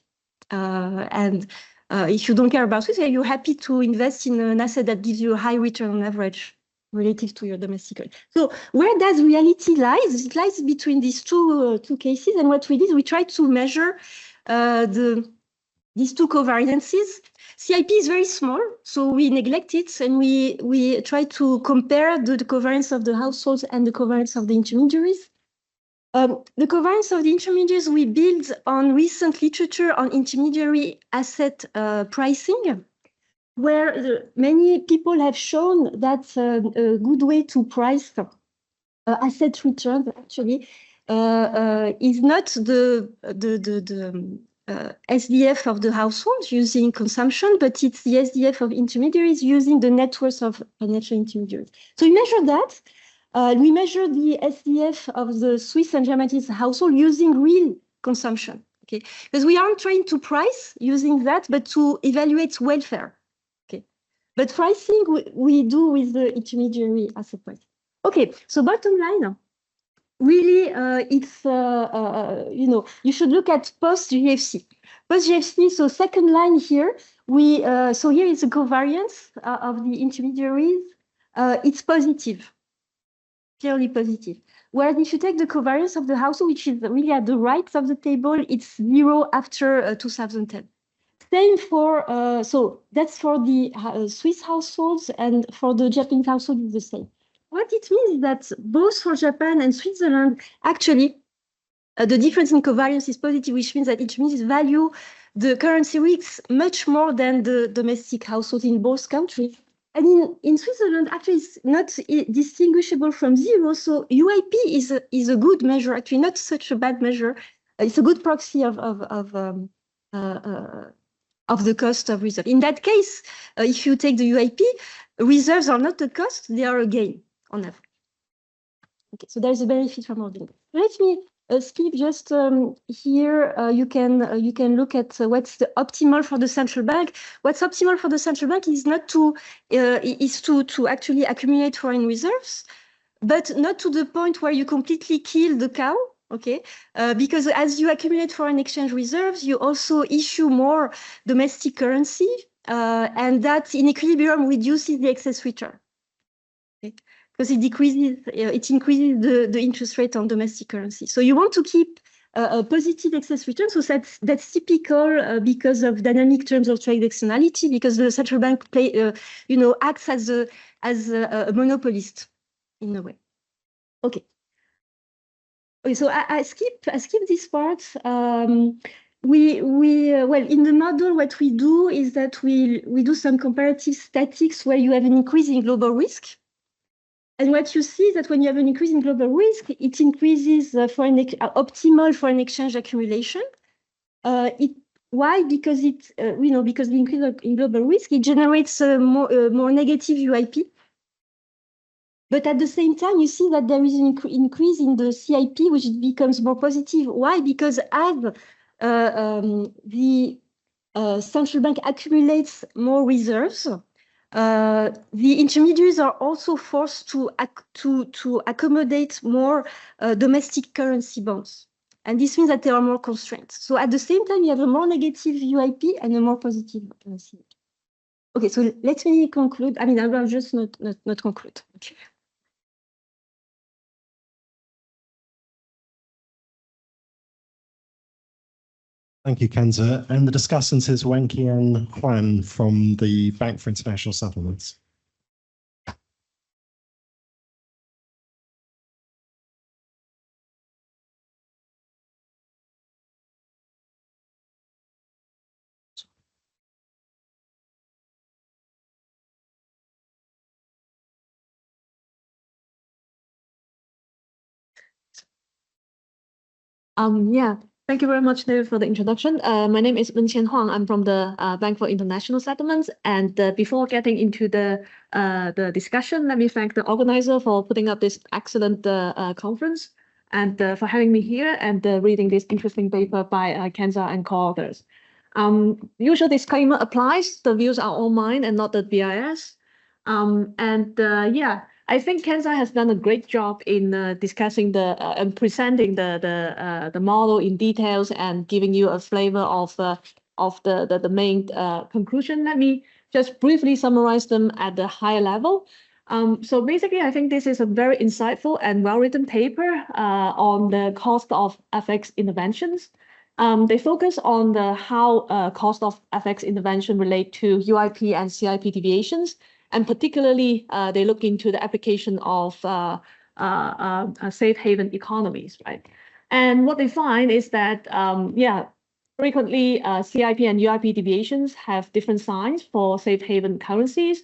If you don't care about risk, you're happy to invest in an asset that gives you a high return on average relative to your domestic rate. So where does reality lies? It lies between these two cases. And what we did, we tried to measure these two covariances. CIP is very small, so we neglect it, and we try to compare the covariance of the households and the covariance of the intermediaries. The covariance of the intermediaries we build on recent literature on intermediary asset pricing, where many people have shown that a good way to price asset returns actually is not the SDF of the household using consumption, but it's the SDF of intermediaries using the net worth of financial intermediaries. So we measure that. We measure the SDF of the Swiss and German household using real consumption. Okay, because we aren't trying to price using that, but to evaluate welfare. Okay, but pricing we do with the intermediary asset price. Okay, so bottom line. Really, it's, you should look at post-GFC. Post-GFC, so second line here, so here is the covariance of the intermediaries. It's positive, clearly positive. Whereas if you take the covariance of the household, which is really at the right of the table, it's 0 after 2010. Same for, so that's for the Swiss households, and for the Japanese household, it's the same. What it means is that both for Japan and Switzerland, actually, the difference in covariance is positive, which means that intermediaries value the currency risks much more than the domestic household in both countries. And in Switzerland, actually, it's not distinguishable from 0. So UIP is a good measure, actually, not such a bad measure. It's a good proxy of the cost of reserve. In that case, if you take the UIP, reserves are not a cost, they are a gain on average. Okay, so there's a benefit from all this. Let me skip just here. You can look at what's the optimal for the central bank. What's optimal for the central bank is not to to actually accumulate foreign reserves, but not to the point where you completely kill the cow. Okay, because as you accumulate foreign exchange reserves, you also issue more domestic currency and that in equilibrium reduces the excess return. Okay? Because it decreases, it increases the interest rate on domestic currency. So you want to keep a positive excess return. So that's typical because of dynamic terms of trade externality, because the central bank acts as a monopolist in a way. Okay. Okay, so I skip this part. Well, in the model, what we do is that we do some comparative statistics where you have an increase in global risk. And what you see is that when you have an increase in global risk, it increases optimal foreign exchange accumulation. Why? Because because the increase in global risk, it generates more negative UIP. But at the same time, you see that there is an increase in the CIP, which becomes more positive. Why? Because as the central bank accumulates more reserves, the intermediaries are also forced to accommodate more domestic currency bonds. And this means that there are more constraints. So at the same time, you have a more negative UIP and a more positive CIP. Okay, so let me conclude. I mean, I will just not conclude. Okay. Thank you, Kenza. And the discussant is Wenqian Huan from the Bank for International Settlements. Yeah, thank you very much, David, for the introduction. My name is Wenqian Huang. I'm from the Bank for International Settlements. And before getting into the discussion, let me thank the organizer for putting up this excellent conference and for having me here and reading this interesting paper by Kenza and co-authors. Usual disclaimer applies. The views are all mine and not the BIS. Yeah. I think Kenza has done a great job in discussing and presenting the model in details and giving you a flavor of the main conclusion. Let me just briefly summarize them at the higher level. So basically, I think this is a very insightful and well-written paper on the cost of FX interventions. They focus on how cost of FX intervention relate to UIP and CIP deviations. And particularly, they look into the application of safe haven economies, right? And what they find is that, frequently CIP and UIP deviations have different signs for safe haven currencies.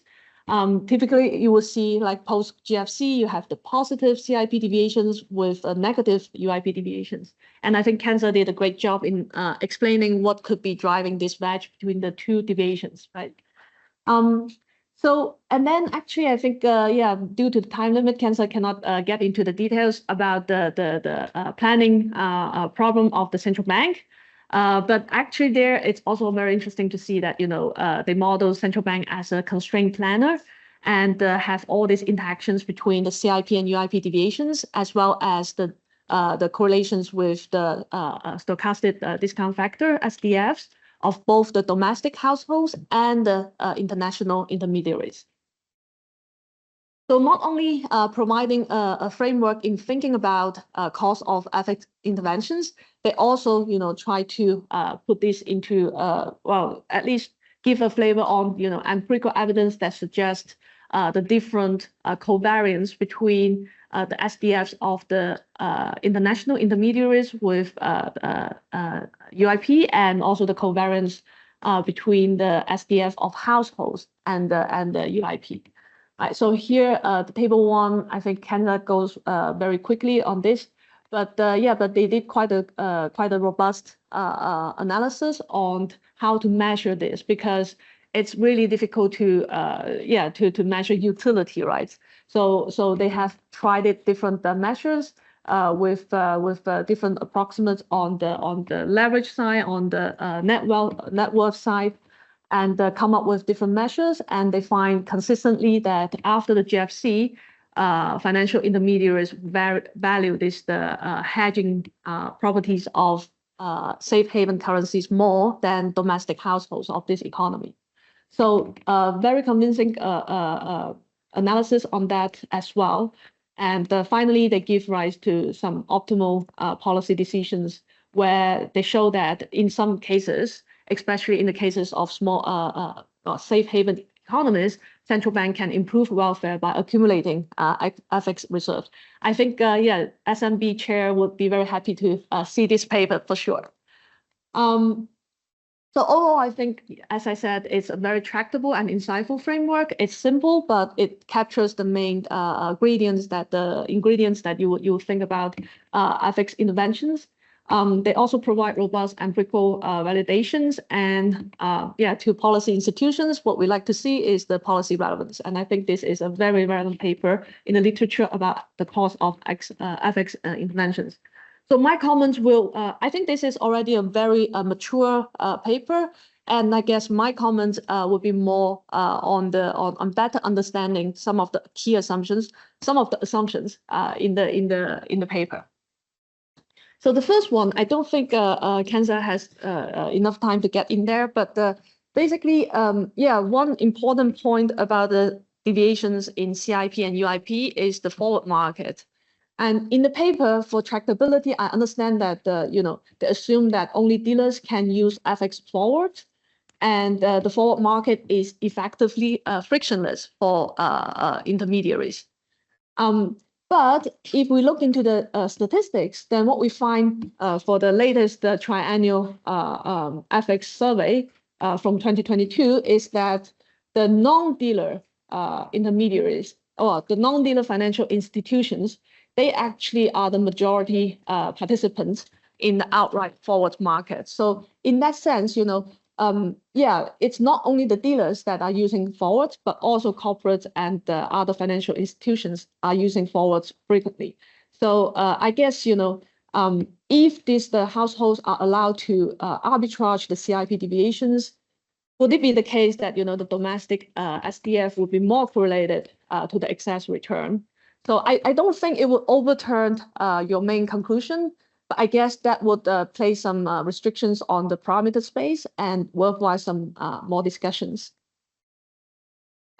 Typically, you will see like post-GFC, you have the positive CIP deviations with negative UIP deviations. And I think Kenza did a great job in explaining what could be driving this wedge between the two deviations, right? So, and then actually, I think, due to the time limit, Kenza cannot get into the details about the planning problem of the central bank. But actually there, it's also very interesting to see that, they model central bank as a constraint planner and have all these interactions between the CIP and UIP deviations, as well as the correlations with the stochastic discount factor, SDFs, of both the domestic households and the international intermediaries. So not only providing a framework in thinking about cost of FX interventions, they also, try to put this into, at least give a flavor on, empirical evidence that suggests the different covariance between the SDFs of the international intermediaries with UIP, and also the covariance between the SDF of households and the UIP. Right, so here, the table one, I think Kenza goes very quickly on this, but but they did quite a robust analysis on how to measure this, because it's really difficult to measure utility, right? So they have tried it different measures with different approximates on the leverage side, on the net worth side, and come up with different measures. And they find consistently that after the GFC, financial intermediaries value the hedging properties of safe haven currencies more than domestic households of this economy. So very convincing analysis on that as well. And finally, they give rise to some optimal policy decisions where they show that in some cases, especially in the cases of small safe haven economies, central bank can improve welfare by accumulating FX reserves. I think, yeah, SMB chair would be very happy to see this paper for sure. So overall, I think, as I said, it's a very tractable and insightful framework. It's simple, but it captures the main ingredients that you would think about FX interventions. They also provide robust empirical validations, and yeah, to policy institutions, what we like to see is the policy relevance. And I think this is a very relevant paper in the literature about the cost of FX interventions. So my comments will, I think this is already a very mature paper, and I guess my comments will be more on better understanding some of the key assumptions, in the paper. So the first one, I don't think Kenza has enough time to get in there, but basically, yeah, one important point about the deviations in CIP and UIP is the forward market. And in the paper for tractability, I understand that they assume that only dealers can use FX forward, and the forward market is effectively frictionless for intermediaries. But if we look into the statistics, then what we find for the latest triennial FX survey from 2022 is that the non-dealer intermediaries, or the non-dealer financial institutions, they actually are the majority participants in the outright forward market. So in that sense, yeah, it's not only the dealers that are using forwards, but also corporates and other financial institutions are using forwards frequently. So I guess, if the households are allowed to arbitrage the CIP deviations, would it be the case that, the domestic SDF would be more correlated to the excess return? So I don't think it will overturn your main conclusion, but I guess that would place some restrictions on the parameter space and worthwhile some more discussions.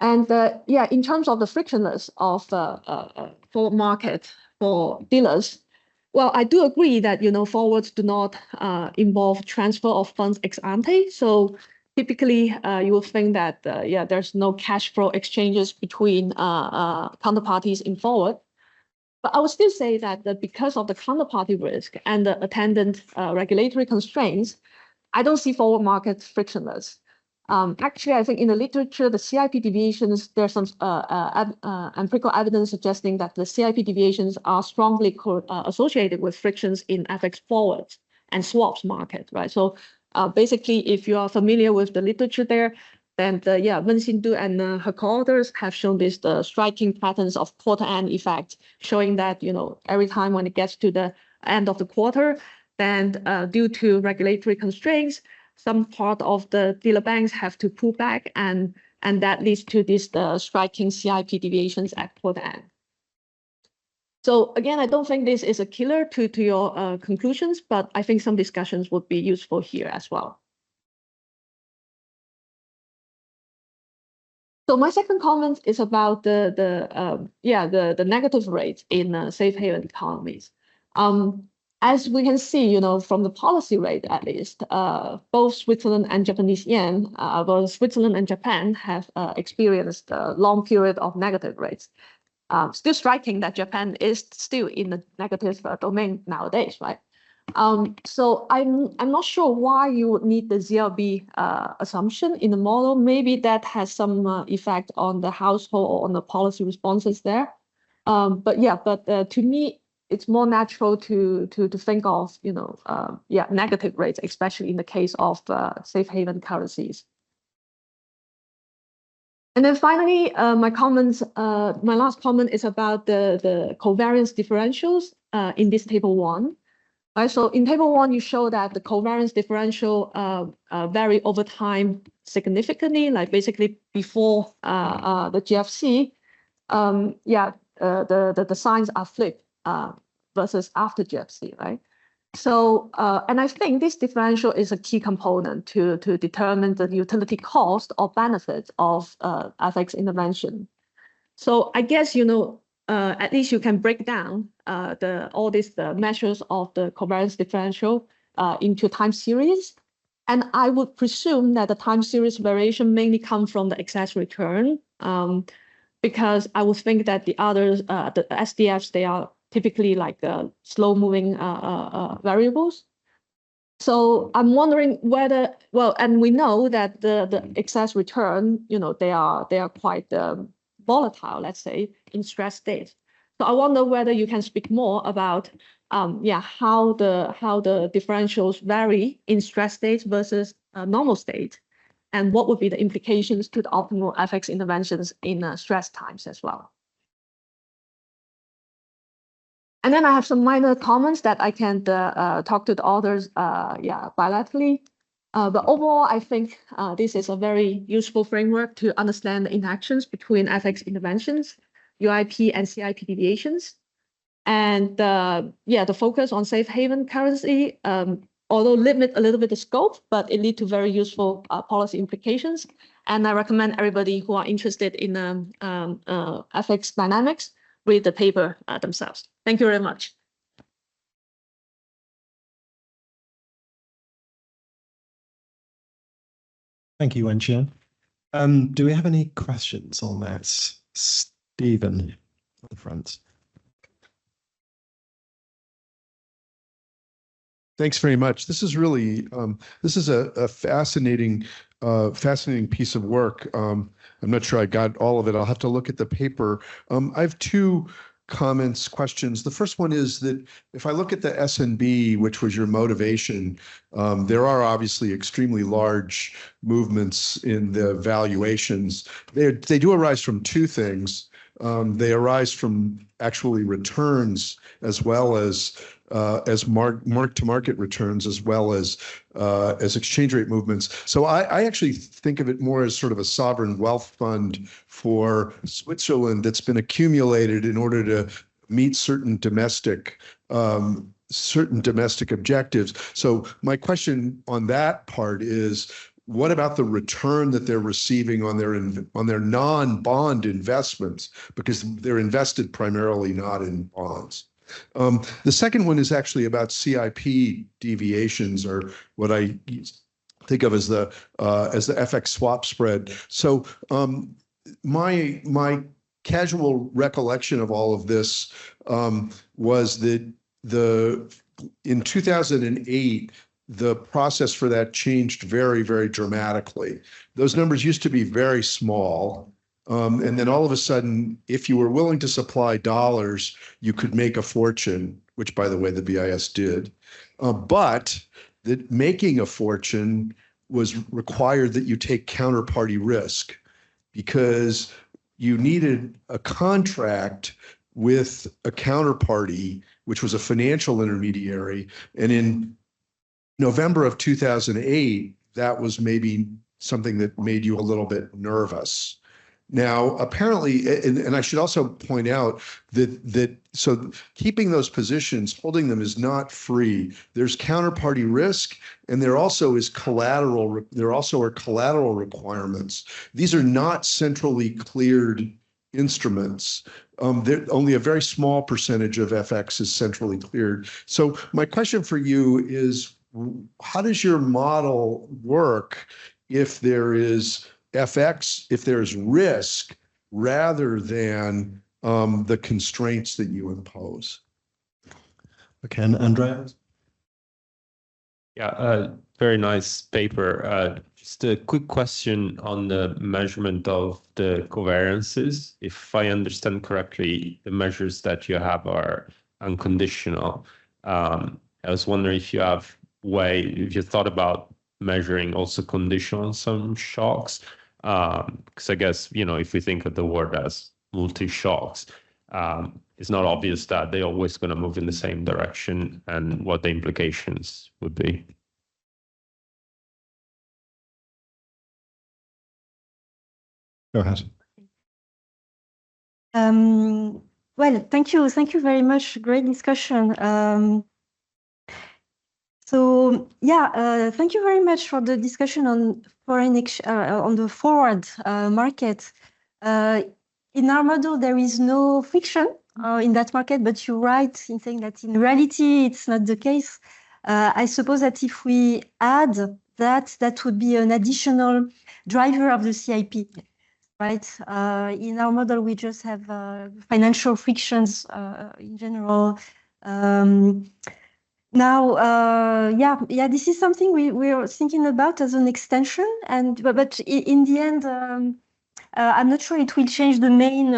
And yeah, in terms of the frictionless of forward market for dealers, well, I do agree that forwards do not involve transfer of funds ex ante. So typically, you will think that, yeah, there's no cash flow exchanges between counterparties in forward. But I would still say that because of the counterparty risk and the attendant regulatory constraints, I don't see forward markets frictionless. Actually, I think in the literature, the CIP deviations, there's some empirical evidence suggesting that the CIP deviations are strongly associated with frictions in FX forwards and swaps market, right? So basically, if you are familiar with the literature there, then yeah, Wen Xindu and her co-authors have shown this striking patterns of quarter-end effect, showing that every time when it gets to the end of the quarter, then due to regulatory constraints, some part of the dealer banks have to pull back, and that leads to this striking CIP deviations at quarter end. So again, I don't think this is a killer to your conclusions, but I think some discussions would be useful here as well. So my second comment is about the negative rates in safe haven economies. As we can see, from the policy rate at least, both Switzerland and Japanese yen, both Switzerland and Japan have experienced a long period of negative rates. Still striking that Japan is still in the negative domain nowadays, right? So I'm not sure why you would need the ZLB assumption in the model. Maybe that has some effect on the household or on the policy responses there. But yeah, to me, it's more natural to think of yeah, negative rates, especially in the case of safe haven currencies. And then finally, my last comment is about the covariance differentials in this table 1. Right, so in table 1, you show that the covariance differential vary over time significantly, like basically before the GFC. Yeah, the signs are flipped versus after GFC, right? So, and I think this differential is a key component to determine the utility cost or benefit of FX intervention. So I guess, at least you can break down all these measures of the covariance differential into time series. And I would presume that the time series variation mainly come from the excess return, because I would think that the others, the SDFs, they are typically like slow-moving variables. So I'm wondering whether, and we know that the excess return, they are quite volatile, let's say, in stress state. So I wonder whether you can speak more about, how the differentials vary in stress state versus normal state, and what would be the implications to the optimal FX interventions in stress times as well. And then I have some minor comments that I can talk to the authors, bilaterally. But overall, I think this is a very useful framework to understand the interactions between FX interventions, UIP and CIP deviations. And the focus on safe haven currency, although limit a little bit the scope, but it lead to very useful policy implications. And I recommend everybody who are interested in FX dynamics read the paper themselves. Thank you very much. Thank you, Wenqian. Do we have any questions on that? Stephen at the front. Thanks very much. This is really this is a fascinating piece of work. I'm not sure I got all of it. I'll have to look at the paper. I have two questions. The first one is that if I look at the S&B, which was your motivation, there are obviously extremely large movements in the valuations. They do arise from two things. They arise from actually returns as well as mark-to-market returns, as well as exchange rate movements. So I actually think of it more as sort of a sovereign wealth fund for Switzerland that's been accumulated in order to meet certain domestic objectives. So my question on that part is, what about the return that they're receiving on their non-bond investments, because they're invested primarily not in bonds? The second one is actually about CIP deviations, or what I think of as the FX swap spread. So my casual recollection of all of this was that in 2008, the process for that changed very, very dramatically. Those numbers used to be very small. And then all of a sudden, if you were willing to supply dollars, you could make a fortune, which, by the way, the BIS did. But that making a fortune was required that you take counterparty risk, because you needed a contract with a counterparty, which was a financial intermediary. And in November of 2008, that was maybe something that made you a little bit nervous. Now, apparently, and I should also point out that so keeping those positions, holding them, is not free. There's counterparty risk, and there also is collateral. There also are collateral requirements. These are not centrally cleared instruments. Only a very small percentage of FX is centrally cleared. So my question for you is, how does your model work if there is FX, if there's risk rather than the constraints that you impose? Okay, and Andrea? Yeah, very nice paper. Just a quick question on the measurement of the covariances. If I understand correctly, the measures that you have are unconditional. I was wondering if you thought about measuring also conditional some shocks, because I guess, if we think of the word as multi-shocks, it's not obvious that they're always going to move in the same direction, and what the implications would be. Go ahead. Well, thank you very much. Great discussion. So yeah, thank you very much for the discussion on on the forward market. In our model, there is no friction in that market, but you're right in saying that in reality, it's not the case. I suppose that if we add that, that would be an additional driver of the CIP, right? In our model, we just have financial frictions in general. Now, yeah, this is something we're thinking about as an extension, and but in the end, I'm not sure it will change the main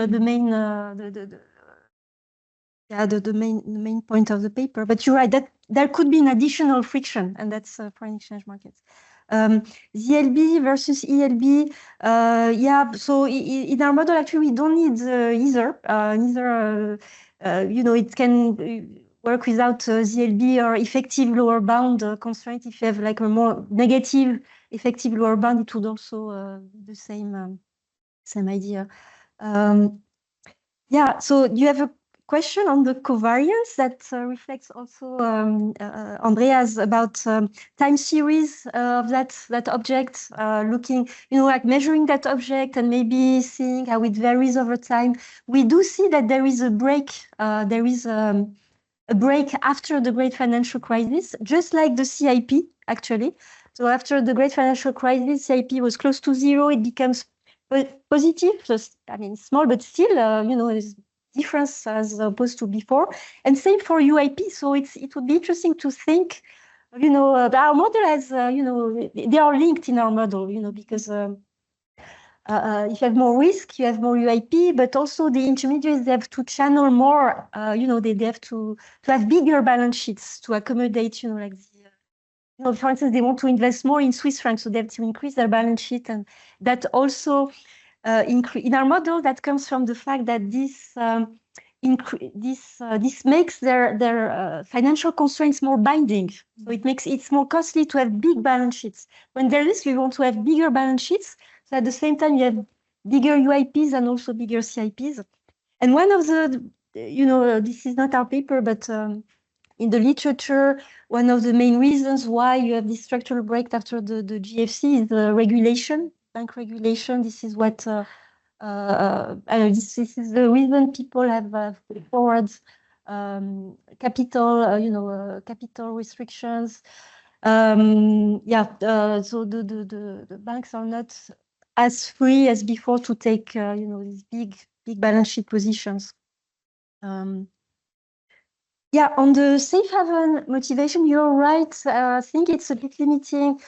point of the paper. But you're right that there could be an additional friction, and that's foreign exchange markets. ZLB versus ELB, yeah. So in our model, actually, we don't need either. You know, it can work without ZLB or effective lower bound constraint. If you have like a more negative effective lower bound, it would also be the same idea. Yeah, so you have a question on the covariance that reflects also Andrea's about time series of that object, looking, you know, like measuring that object and maybe seeing how it varies over time. We do see that there is a break. There is a break after the great financial crisis, just like the CIP, actually. So after the great financial crisis, CIP was close to zero. It becomes positive, just, I mean, small, but still, you know, there's difference as opposed to before. And same for UIP. So it would be interesting to think, you know, our model has, you know, they are linked in our model, you know, because if you have more risk, you have more UIP, but also the intermediaries, they have to channel more, you know, they have to have bigger balance sheets to accommodate, you know, like the, you know, for instance, they want to invest more in Swiss francs, so they have to increase their balance sheet. And that also, in our model, that comes from the fact that this makes their financial constraints more binding. So it's more costly to have big balance sheets. When there is, we want to have bigger balance sheets. So at the same time, you have bigger UIPs and also bigger CIPs. And one of the, you know, this is not our paper, but in the literature, one of the main reasons why you have this structural break after the GFC is the regulation, bank regulation. This is what, this is the reason people have forwards capital, you know, capital restrictions. Yeah, so the banks are not as free as before to take, you know, these big balance sheet positions. Yeah, on the safe haven motivation, you're right. I think it's a bit limiting.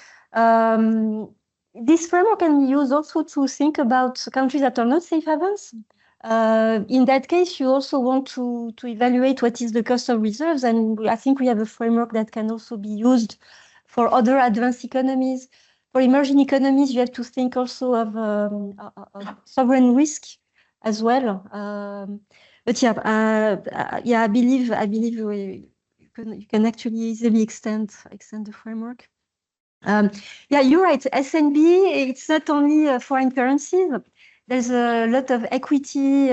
This framework can be used also to think about countries that are not safe havens. In that case, you also want to evaluate what is the cost of reserves. And I think we have a framework that can also be used for other advanced economies. For emerging economies, you have to think also of sovereign risk as well. But yeah, yeah, I believe you can actually easily extend the framework. Yeah, you're right. SNB, it's not only foreign currencies. There's a lot of equity.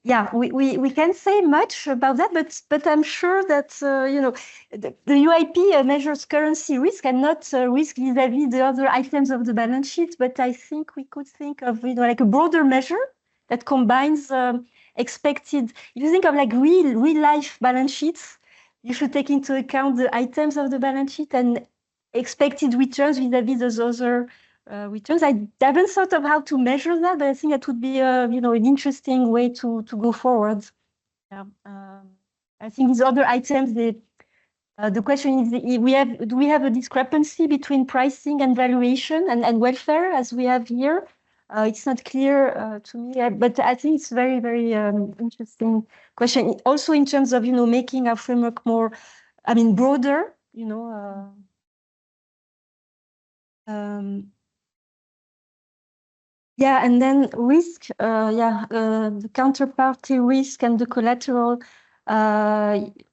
Yeah, we can't say much about that, but I'm sure that you know, the UIP measures currency risk and not risk vis-a-vis the other items of the balance sheet. But I think we could think of, you know, like a broader measure that combines expected. If you think of like real life balance sheets, you should take into account the items of the balance sheet and expected returns vis-a-vis those other returns. I haven't thought of how to measure that, but I think that would be, you know, an interesting way to go forward. Yeah. I think these other items, the question is, do we have a discrepancy between pricing and valuation and welfare as we have here? It's not clear to me, but I think it's very, very interesting question. Also, in terms of, you know, making our framework more, I mean, broader, you know. Yeah, and then risk, the counterparty risk and the collateral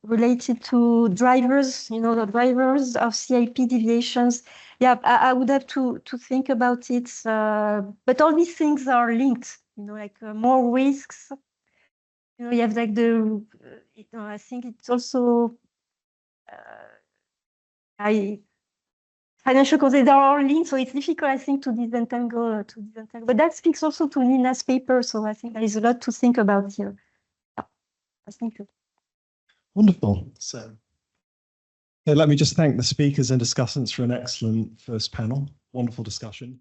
related to drivers, you know, the drivers of CIP deviations. Yeah, I would have to think about it. But all these things are linked, you know, like more risks. You know, you have like you know, I think it's also financial concepts are all linked, so it's difficult, I think, to disentangle. But that speaks also to Nina's paper, so I think there is a lot to think about here. Yeah. Thank you. Wonderful. So let me just thank the speakers and discussants for an excellent first panel. Wonderful discussion.